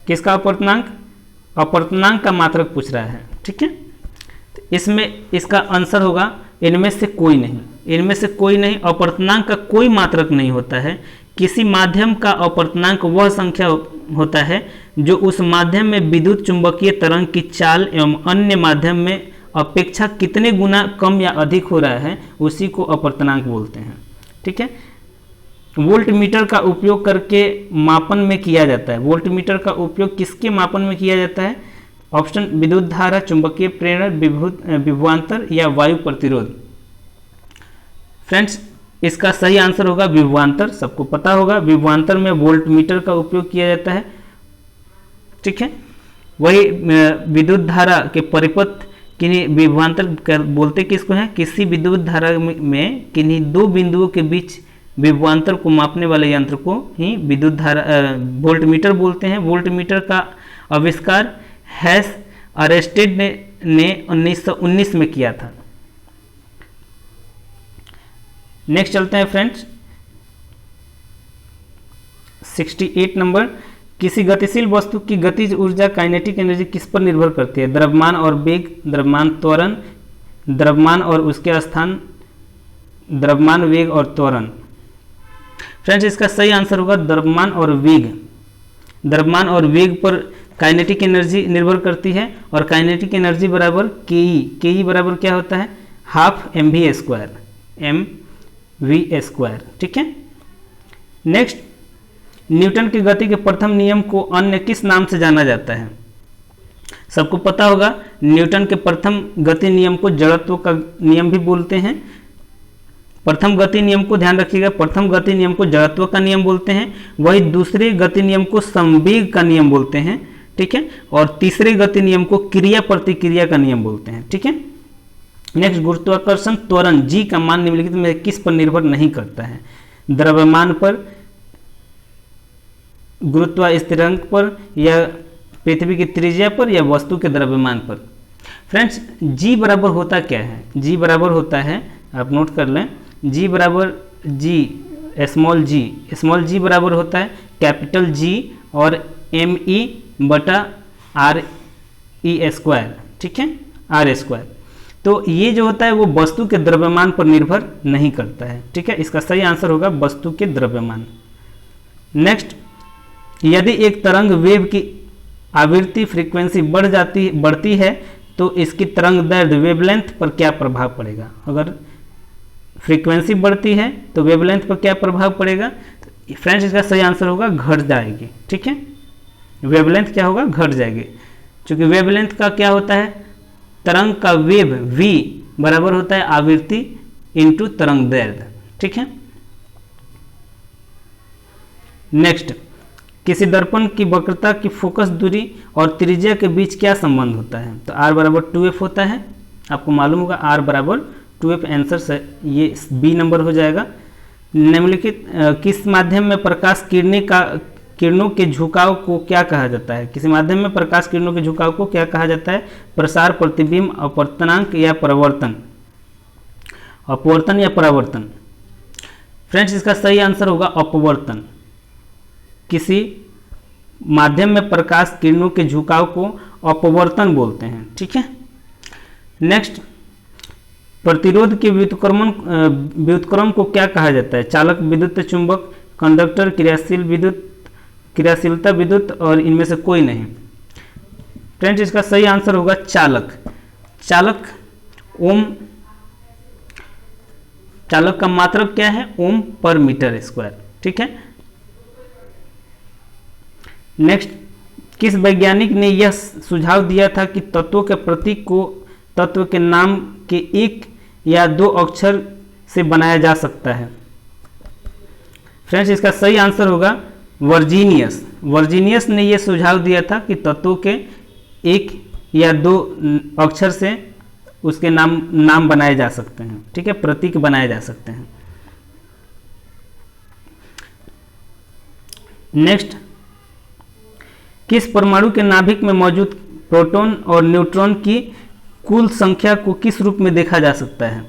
किसका अपवर्तनांक का मात्रक पूछ रहा है। ठीक है, तो इसमें इसका आंसर होगा इनमें से कोई नहीं। अपवर्तनांक का कोई मात्रक नहीं होता है। किसी माध्यम का अपवर्तनांक वह संख्या होता है जो उस माध्यम में विद्युत चुंबकीय तरंग की चाल एवं अन्य माध्यम में अपेक्षा कितने गुना कम या अधिक हो रहा है, उसी को अपवर्तनांक बोलते हैं। ठीक है, वोल्टमीटर का उपयोग करके मापन में किया जाता है। वोल्टमीटर का उपयोग किसके मापन में किया जाता है? ऑप्शन विद्युत धारा, चुंबकीय प्रेरण, विभवांतर या वायु प्रतिरोध? फ्रेंड्स इसका सही आंसर होगा विभवांतर। सबको पता होगा विभवांतर में वोल्टमीटर का उपयोग किया जाता है। ठीक है, वही विद्युत धारा के परिपथ किन्हीं विभवांतर बोलते किसको है? किसी विद्युत धारा में किन्हीं दो बिंदुओं के बीच विभवांतर को मापने वाले यंत्र को ही विद्युत धारा वोल्टमीटर बोलते हैं। वोल्टमीटर का आविष्कार हैस अरेस्टेड ने 1919 में किया था। नेक्स्ट चलते हैं फ्रेंड्स 68 नंबर। किसी गतिशील वस्तु की गतिज ऊर्जा काइनेटिक एनर्जी किस पर निर्भर करती है? द्रव्यमान और वेग, द्रव्यमान त्वरण, द्रव्यमान और उसके स्थान, द्रव्यमान वेग और त्वरण? फ्रेंड्स इसका सही आंसर होगा द्रव्यमान और वेग। द्रव्यमान और वेग पर काइनेटिक एनर्जी निर्भर करती है और काइनेटिक एनर्जी बराबर के बराबर क्या होता है? Half mv²। ठीक है, नेक्स्ट, न्यूटन की गति के प्रथम नियम को अन्य किस नाम से जाना जाता है? सबको पता होगा न्यूटन के प्रथम गति नियम को जड़त्व का नियम भी बोलते हैं। प्रथम गति नियम को ध्यान रखिएगा, प्रथम गति नियम को जड़त्व का नियम बोलते हैं, वही दूसरे गति नियम को संवेग का नियम बोलते हैं। ठीक है, और तीसरे गति नियम को क्रिया प्रतिक्रिया का नियम बोलते हैं। ठीक है, नेक्स्ट, गुरुत्वाकर्षण त्वरण जी का मान निम्नलिखित में किस पर निर्भर नहीं करता है? द्रव्यमान पर, गुरुत्व स्थिरांक पर या पृथ्वी की त्रिज्या पर या वस्तु के द्रव्यमान पर? फ्रेंड्स जी बराबर होता क्या है, जी बराबर होता है, आप नोट कर लें, जी बराबर जी स्मॉल जी बराबर होता है कैपिटल जी और एम ई बटा आर ई स्क्वायर, ठीक है, आर स्क्वायर। तो ये जो होता है वो वस्तु के द्रव्यमान पर निर्भर नहीं करता है, ठीक है, इसका सही आंसर होगा वस्तु के द्रव्यमान। नेक्स्ट, यदि एक तरंग वेव की आवृत्ति फ्रीक्वेंसी बढ़ती है तो इसकी तरंग दैर्ध्य वेवलेंथ पर क्या प्रभाव पड़ेगा। अगर फ्रीक्वेंसी बढ़ती है तो वेवलेंथ पर क्या प्रभाव पड़ेगा, तो फ्रेंड्स इसका सही आंसर होगा घट जाएगी, ठीक है, वेवलेंथ क्या होगा, घट जाएगी, क्योंकि वेवलेंथ का क्या होता है, तरंग का वेव v बराबर होता है आवृत्ति इंटू तरंग दैर्ध्य, ठीक है। नेक्स्ट, किसी दर्पण की वक्रता की फोकस दूरी और त्रिज्या के बीच क्या संबंध होता है, तो r बराबर 2f होता है, आपको मालूम होगा r बराबर 2f, आंसर से ये बी नंबर हो जाएगा। निम्नलिखित किस माध्यम में प्रकाश किरणों के झुकाव को क्या कहा जाता है, किसी माध्यम में प्रकाश किरणों के झुकाव को क्या कहा जाता है, प्रसार, प्रतिबिंब, अपवर्तनांक या परावर्तन, अपवर्तन या परावर्तन। फ्रेंड्स इसका सही आंसर होगा अपवर्तन, किसी माध्यम में प्रकाश किरणों के झुकाव को अपवर्तन बोलते हैं, ठीक है। नेक्स्ट, प्रतिरोध के व्युत्क्रम को क्या कहा जाता है, चालक, विद्युत चुंबक, कंडक्टर, क्रियाशीलता विद्युत और इनमें से कोई नहीं। फ्रेंड्स इसका सही आंसर होगा चालक। चालक का मात्रक क्या है, ओम पर मीटर स्क्वायर, ठीक है। नेक्स्ट, किस वैज्ञानिक ने यह सुझाव दिया था कि तत्वों के प्रतीक को तत्व के नाम के एक या दो अक्षर से बनाया जा सकता है। फ्रेंड्स इसका सही आंसर होगा वर्जीनियस ने यह सुझाव दिया था कि तत्वों के एक या दो अक्षर से उसके नाम बनाए जा सकते हैं, ठीक है, प्रतीक बनाए जा सकते हैं। नेक्स्ट, किस परमाणु के नाभिक में मौजूद प्रोटॉन और न्यूट्रॉन की कुल संख्या को किस रूप में देखा जा सकता है।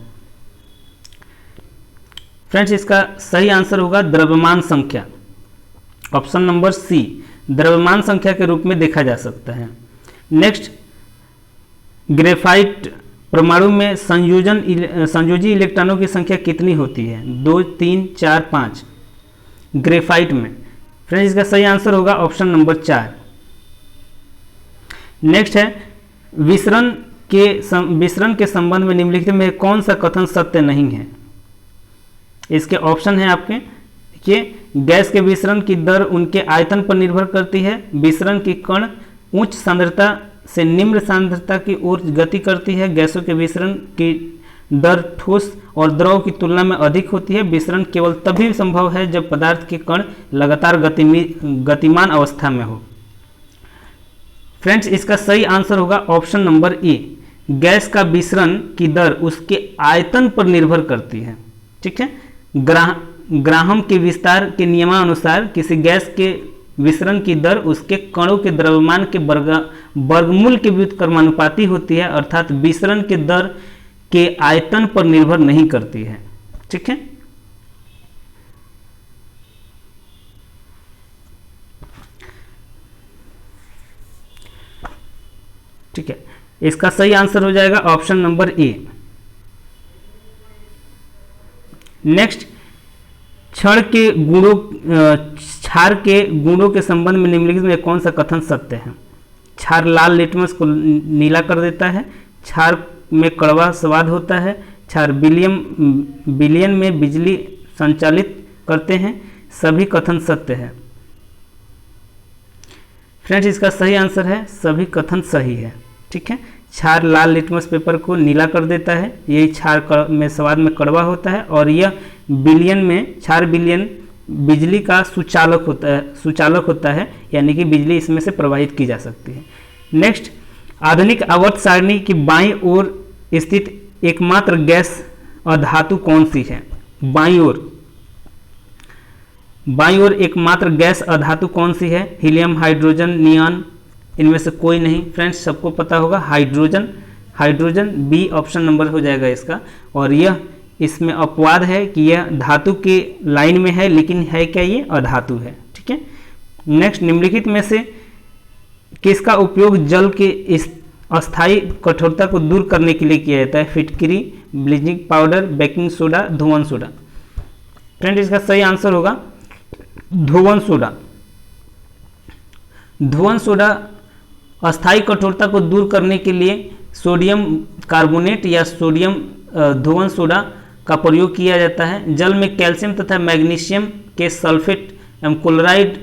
फ्रेंड्स इसका सही आंसर होगा द्रव्यमान संख्या, ऑप्शन नंबर सी, द्रव्यमान संख्या के रूप में देखा जा सकता है। नेक्स्ट, ग्रेफाइट परमाणु में संयोजी इलेक्ट्रॉनों की संख्या कितनी होती है, 2, 3, 4, 5 ग्रेफाइट में। फ्रेंड्स इसका सही आंसर होगा ऑप्शन नंबर 4। नेक्स्ट है, विसरण के संबंध में निम्नलिखित में कौन सा कथन सत्य नहीं है। इसके ऑप्शन है आपके, देखिए, गैस के विसरण की दर उनके आयतन पर निर्भर करती है, विसरण की कण उच्च सांद्रता से निम्न सांद्रता की ओर गति करती है, गैसों के विसरण की दर ठोस और द्रव की तुलना में अधिक होती है, विसरण केवल तभी संभव है जब पदार्थ के कण लगातार गतिमान अवस्था में हो। फ्रेंड्स इसका सही आंसर होगा ऑप्शन नंबर ए, गैस का विसरण की दर उसके आयतन पर निर्भर करती है, ठीक है। ग्राहम के विस्तार के नियमानुसार किसी गैस के विसरण की दर उसके कणों के द्रव्यमान के वर्गमूल के व्युत्क्रमानुपाती होती है, अर्थात विसरण की दर के आयतन पर निर्भर नहीं करती है, ठीक है। ठीक है, इसका सही आंसर हो जाएगा ऑप्शन नंबर ए। नेक्स्ट, क्षार के गुणों के संबंध में निम्नलिखित में कौन सा कथन सत्य है। क्षार लाल लिटमस को नीला कर देता है, क्षार में कड़वा स्वाद होता है, क्षार विलयन में बिजली संचालित करते हैं, सभी कथन सत्य है। फ्रेंड्स इसका सही आंसर है सभी कथन सही है, ठीक है। क्षार लाल लिटमस पेपर को नीला कर देता है, यही क्षार में स्वाद में कड़वा होता है, और यह क्षार विलयन बिजली का सुचालक होता है, यानी कि बिजली इसमें से प्रवाहित की जा सकती है। नेक्स्ट, आधुनिक आवर्त सारणी की बाईं ओर स्थित एकमात्र गैस अधातु कौन सी है। बाईं ओर एकमात्र गैस अधातु कौन सी है। हीलियम, हाइड्रोजन, नियॉन, इनमें से कोई नहीं। फ्रेंड्स सबको पता होगा hydrogen hydrogen, B option number हो जाएगा इसका। और यह इसमें अपवाद है कि यह धातु के लाइन में है, लेकिन है क्या, ये अधातु है। ठीक है। नेक्स्ट, निम्नलिखित में से किसका उपयोग जल के इस अस्थायी कठोरता को दूर करने के लिए किया जाता है? फिटकरी, ब्लीचिंग पाउडर, बेकिंग सोडा, धुआं सोडा। फ्रेंड, इसका सही आंसर होगा धुआं सोडा। धुआं सोडा अस्थायी कठोरता को दूर करने के लिए सोडियम कार्बोनेट या सोडियम धुआं सोडा का प्रयोग किया जाता है। जल में कैल्शियम तथा मैग्नीशियम के सल्फेट एवं क्लोराइड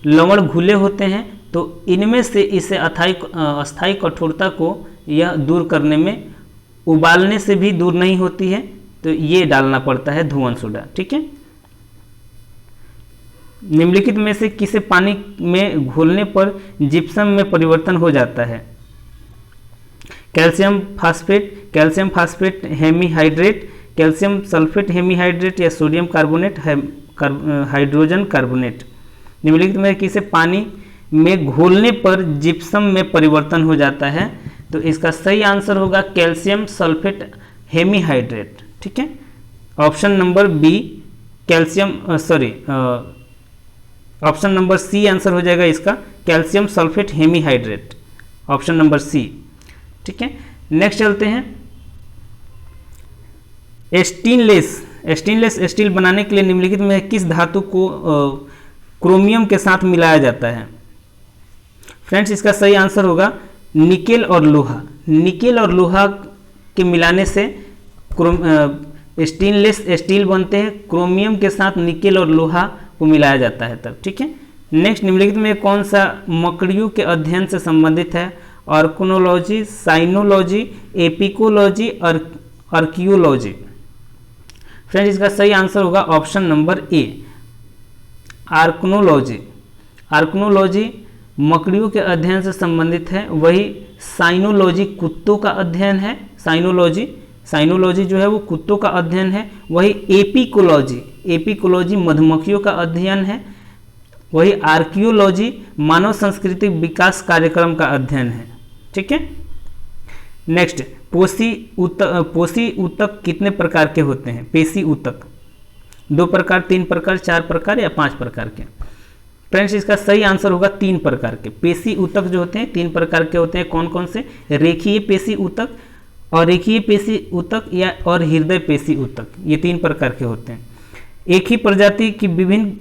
लवण घुले होते हैं, तो इनमें से इसे अस्थायी कठोरता को यह दूर करने में उबालने से भी दूर नहीं होती है, तो ये डालना पड़ता है धुआं सोडा। ठीक है। निम्नलिखित में से किसे पानी में घोलने पर जिप्सम में परिवर्तन हो जाता है? Calcium phosphate hemihydrate, calcium sulphate hemihydrate या सोडियम कार्बोनेट हाइड्रोजन कार्बोनेट। निम्नलिखित में किसे पानी में घोलने पर जिप्सम में परिवर्तन हो जाता है? तो इसका सही आंसर होगा कैल्शियम सल्फेट हेमीहाइड्रेट। ठीक है। Option number B option number C answer हो जाएगा इसका, calcium sulphate hemihydrate, option number C. ठीक है। नेक्स्ट चलते हैं, स्टेनलेस स्टील बनाने के लिए निम्नलिखित में किस धातु को क्रोमियम के साथ मिलाया जाता है? फ्रेंड्स, इसका सही आंसर होगा निकेल और लोहा। निकेल और लोहा के मिलाने से स्टेनलेस स्टील बनते हैं। क्रोमियम के साथ निकेल और लोहा को मिलाया जाता है तब। ठीक है। नेक्स्ट, निम्नलिखित में कौन सा मकड़ियों के अध्ययन से संबंधित है? ऑर्कोनोलॉजी, साइनोलॉजी, एपिकोलॉजी और आर्कियोलॉजी। फ्रेंड्स, इसका सही आंसर होगा ऑप्शन नंबर ए, आर्कोनोलॉजी। आर्कोनोलॉजी मकड़ियों के अध्ययन से संबंधित है, वही साइनोलॉजी कुत्तों का अध्ययन है। साइनोलॉजी जो है वो कुत्तों का अध्ययन है। वही एपिकोलॉजी मधुमक्खियों का अध्ययन है। वही आर्कियोलॉजी मानव सांस्कृतिक विकास कार्यक्रम का अध्ययन है। ठीक है। नेक्स्ट, पोषी ऊतक कितने प्रकार के होते हैं? पेशी ऊतक 2 प्रकार, 3 प्रकार, 4 प्रकार या 5 प्रकार के? फ्रेंड्स, इसका सही आंसर होगा 3 प्रकार के। पेशी ऊतक जो होते हैं 3 प्रकार के होते हैं। कौन कौन से? रेखीय पेशी ऊतक, अरेखीय पेशी ऊतक या और हृदय पेशी ऊतक, ये 3 प्रकार के होते हैं। एक ही प्रजाति की विभिन्न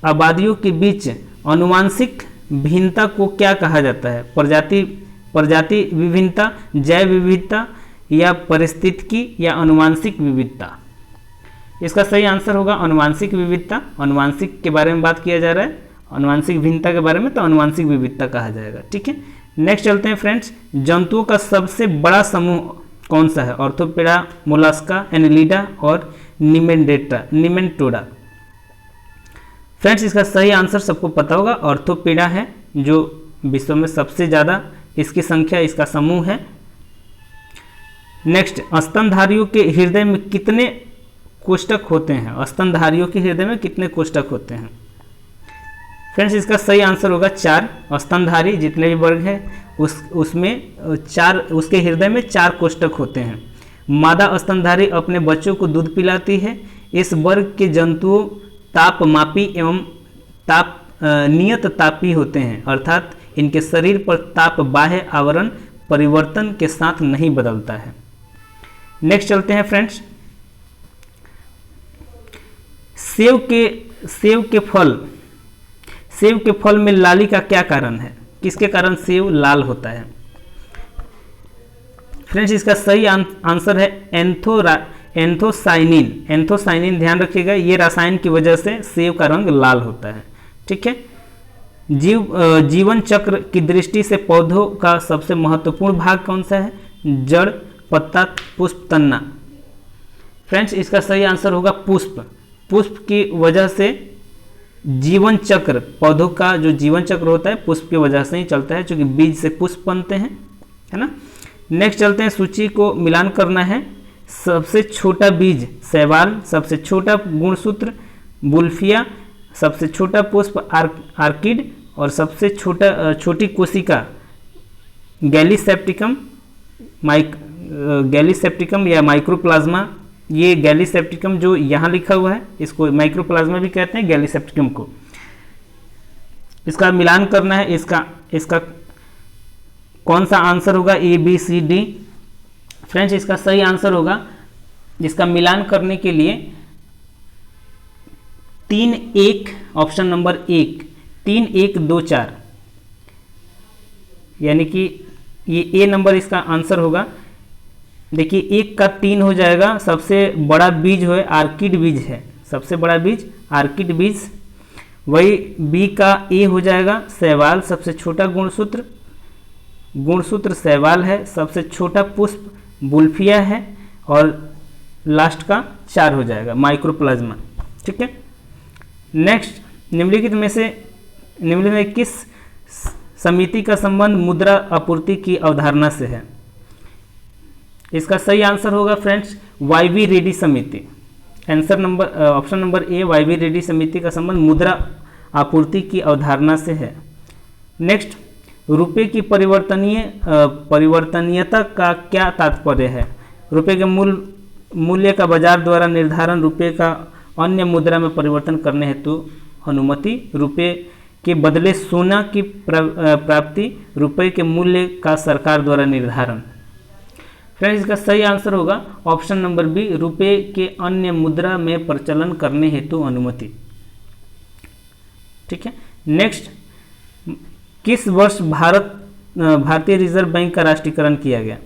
आबादियों के बीच आनुवांशिक भिन्नता को क्या कहा जाता है? प्रजाति विभिन्नता, जैव विविधता या पारिस्थितिकी या आनुवांशिक विविधता? इसका सही आंसर होगा आनुवांशिक विविधता। आनुवांशिक के बारे में बात किया जा रहा है, आनुवांशिक भिन्नता के बारे में तो आनुवांशिक विविधता कहा जाएगा। ठीक है। नेक्स्ट चलते हैं फ्रेंड्स, जंतुओं का सबसे बड़ा समूह कौन सा है? ऑर्थोपेडा, मोलास्का, एनेलिडा और निमेंटोडा। फ्रेंड्स, इसका सही आंसर सबको पता होगा, ऑर्थोपेडा है, जो विश्व में सबसे ज़्यादा इसकी संख्या, इसका समूह है। नेक्स्ट, स्तनधारियों के हृदय में कितने कोष्ठक होते हैं? स्तनधारियों के हृदय में कितने कोष्ठक होते हैं? फ्रेंड्स, इसका सही आंसर होगा 4। स्तनधारी जितने भी वर्ग है उसमें 4, उसके हृदय में 4 कोष्ठक होते हैं। मादा स्तनधारी अपने बच्चों को दूध पिलाती है। इस वर्ग के जंतुओं तापमापी एवं नियत तापी होते हैं, अर्थात इनके शरीर पर ताप बाह्य आवरण परिवर्तन के साथ नहीं बदलता है। नेक्स्ट चलते हैं फ्रेंड्स, सेव के फल में लाली का क्या कारण है? किसके कारण सेव लाल होता है? फ्रेंड्स, इसका सही आंसर है एंथोसाइनिन। ध्यान रखिएगा, ये रसायन की वजह से सेव का रंग लाल होता है। ठीक है। जीवन चक्र की दृष्टि से पौधों का सबसे महत्वपूर्ण भाग कौन सा है? जड़, पत्ता, पुष्प, तना। फ्रेंड्स, इसका सही आंसर होगा पुष्प। पुष्प की वजह से जीवन चक्र, पौधों का जो जीवन चक्र होता है पुष्प की वजह से ही चलता है, क्योंकि बीज से पुष्प बनते हैं, है ना। नेक्स्ट चलते हैं, सूची को मिलान करना है। सबसे छोटा बीज शैवाल, सबसे छोटा गुणसूत्र बुल्फिया, सबसे छोटा पुष्प आर्किड और सबसे छोटी कोशिका गैलीसेप्टिकम गैलीसेप्टिकम या माइक्रोप्लाज्मा, ये गैलीसेप्टिकम जो यहाँ लिखा हुआ है इसको माइक्रोप्लाज्मा भी कहते हैं, गैलीसेप्टिकम को। इसका मिलान करना है, इसका कौन सा आंसर होगा, A B C D. Friends इसका सही आंसर होगा, जिसका मिलान करने के लिए 3 1 ऑप्शन नंबर 1 3 1 2 4, यानी कि ये ए नंबर इसका आंसर होगा। देखिए 1 का 3 हो जाएगा, सबसे बड़ा बीज है आर्किड बीज है, सबसे बड़ा बीज आर्किड बीज। वही बी का ए हो जाएगा शैवाल, सबसे छोटा गुणसूत्र शैवाल है, सबसे छोटा पुष्प बुल्फिया है, और लास्ट का 4 हो जाएगा माइक्रोप्लाज्मा। ठीक है, नेक्स्ट, निम्नलिखित में किस समिति का संबंध मुद्रा आपूर्ति की अवधारणा से है? इसका सही आंसर होगा फ्रेंड्स वाईवी रेड्डी समिति। Option number A YV Reddy समिति का संबंध मुद्रा आपूर्ति की अवधारणा से है। नेक्स्ट, रुपये की परिवर्तनीयता का क्या तात्पर्य है? रुपये के मूल्य का बाजार द्वारा निर्धारण, रुपये का अन्य मुद्रा में परिवर्तन करने हेतु अनुमति, रुपये के बदले सोना की प्राप्ति, रुपये के मूल्य का सरकार द्वारा निर्धारण। फ्रेंड्स इसका सही आंसर होगा ऑप्शन नंबर बी, रुपये के अन्य मुद्रा में प्रचलन करने हेतु अनुमति। ठीक है, नेक्स्ट, किस वर्ष भारतीय रिजर्व बैंक का राष्ट्रीयकरण किया गया?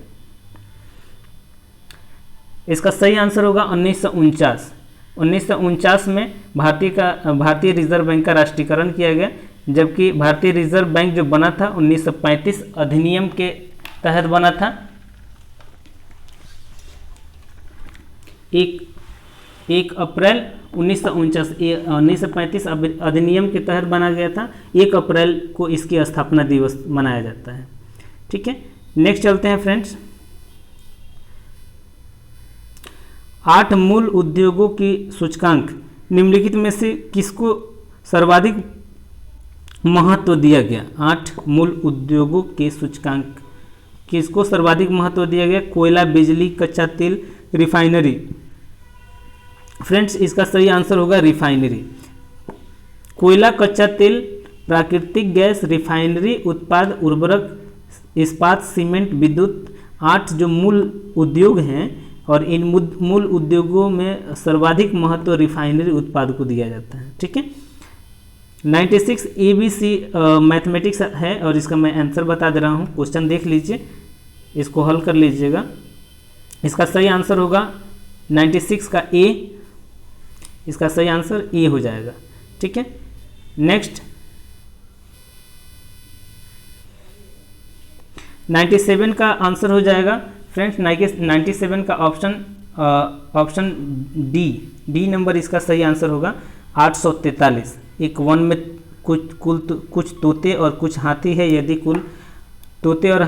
इसका सही आंसर होगा 1949। 1949 में भारतीय रिजर्व बैंक का राष्ट्रीयकरण किया गया, जबकि भारतीय रिजर्व बैंक जो बना था 1935 अधिनियम के तहत बना था। 1 अप्रैल 1935 अधिनियम के तहत बना गया था। 1 अप्रैल को इसकी स्थापना दिवस मनाया जाता है। ठीक है, नेक्स्ट चलते हैं फ्रेंड्स। 8 मूल उद्योगों की सूचकांक निम्नलिखित में से किसको सर्वाधिक महत्व दिया गया? 8 मूल उद्योगों के सूचकांक किसको सर्वाधिक महत्व दिया गया? कोयला, बिजली, कच्चा तेल, रिफाइनरी। फ्रेंड्स इसका सही आंसर होगा रिफाइनरी। कोयला, कच्चा तेल, प्राकृतिक गैस, रिफाइनरी उत्पाद, उर्वरक, इस्पात, सीमेंट, विद्युत, 8 जो मूल उद्योग हैं, और इन मूल उद्योगों में सर्वाधिक महत्व रिफाइनरी उत्पाद को दिया जाता है। ठीक है, 96 ABC मैथमेटिक्स है, और इसका मैं आंसर बता दे रहा हूँ। क्वेश्चन देख लीजिए, इसको हल कर लीजिएगा। इसका सही आंसर होगा 96 का ए, इसका सही आंसर ए हो जाएगा। ठीक है, नेक्स्ट 97 का आंसर हो जाएगा फ्रेंड्स 97 का ऑप्शन डी नंबर इसका सही आंसर होगा 843। एक वन में कुछ तोते और कुछ हाथी है, यदि कुल तोते और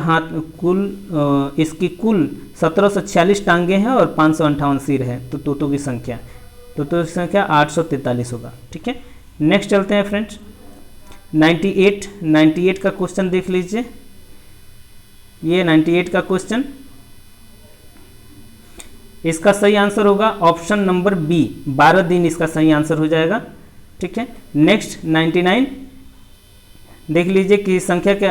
इसकी कुल 1746 टांगे हैं और 558 सिर है, तो तोतों की संख्या 843 होगा। ठीक है, नेक्स्ट चलते हैं फ्रेंड्स 98 का क्वेश्चन देख लीजिए। ये 98 का क्वेश्चन, इसका सही आंसर होगा ऑप्शन नंबर बी 12 दिन, इसका सही आंसर हो जाएगा। ठीक है, नेक्स्ट 99 देख लीजिए कि संख्या के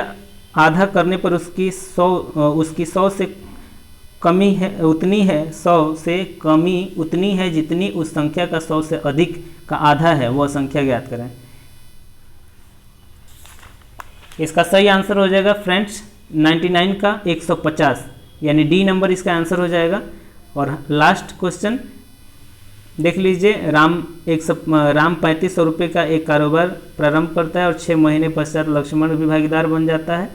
आधा करने पर उसकी 100 से कमी है उतनी है 100 से कमी उतनी है जितनी उस संख्या का 100 से अधिक का आधा है, वह संख्या ज्ञात करें। इसका सही आंसर हो जाएगा फ्रेंड्स 99 का 150, यानी डी नंबर इसका आंसर हो जाएगा। और लास्ट क्वेश्चन देख लीजिए, राम 3500 रुपये का एक कारोबार प्रारंभ करता है और 6 महीने पश्चात लक्ष्मण भी भागीदार बन जाता है,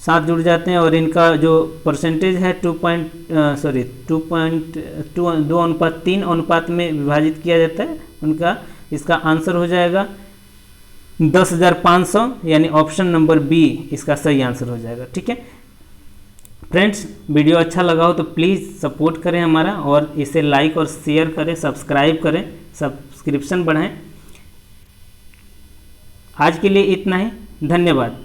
साथ जुड़ जाते हैं, और इनका जो परसेंटेज है 2.3 अनुपात में विभाजित किया जाता है उनका। इसका आंसर हो जाएगा 10,500, यानी ऑप्शन नंबर बी इसका सही आंसर हो जाएगा। ठीक है फ्रेंड्स, वीडियो अच्छा लगा हो तो प्लीज़ सपोर्ट करें हमारा, और इसे लाइक और शेयर करें, सब्सक्राइब करें, सब्सक्रिप्शन बढ़ाएं। आज के लिए इतना ही, धन्यवाद।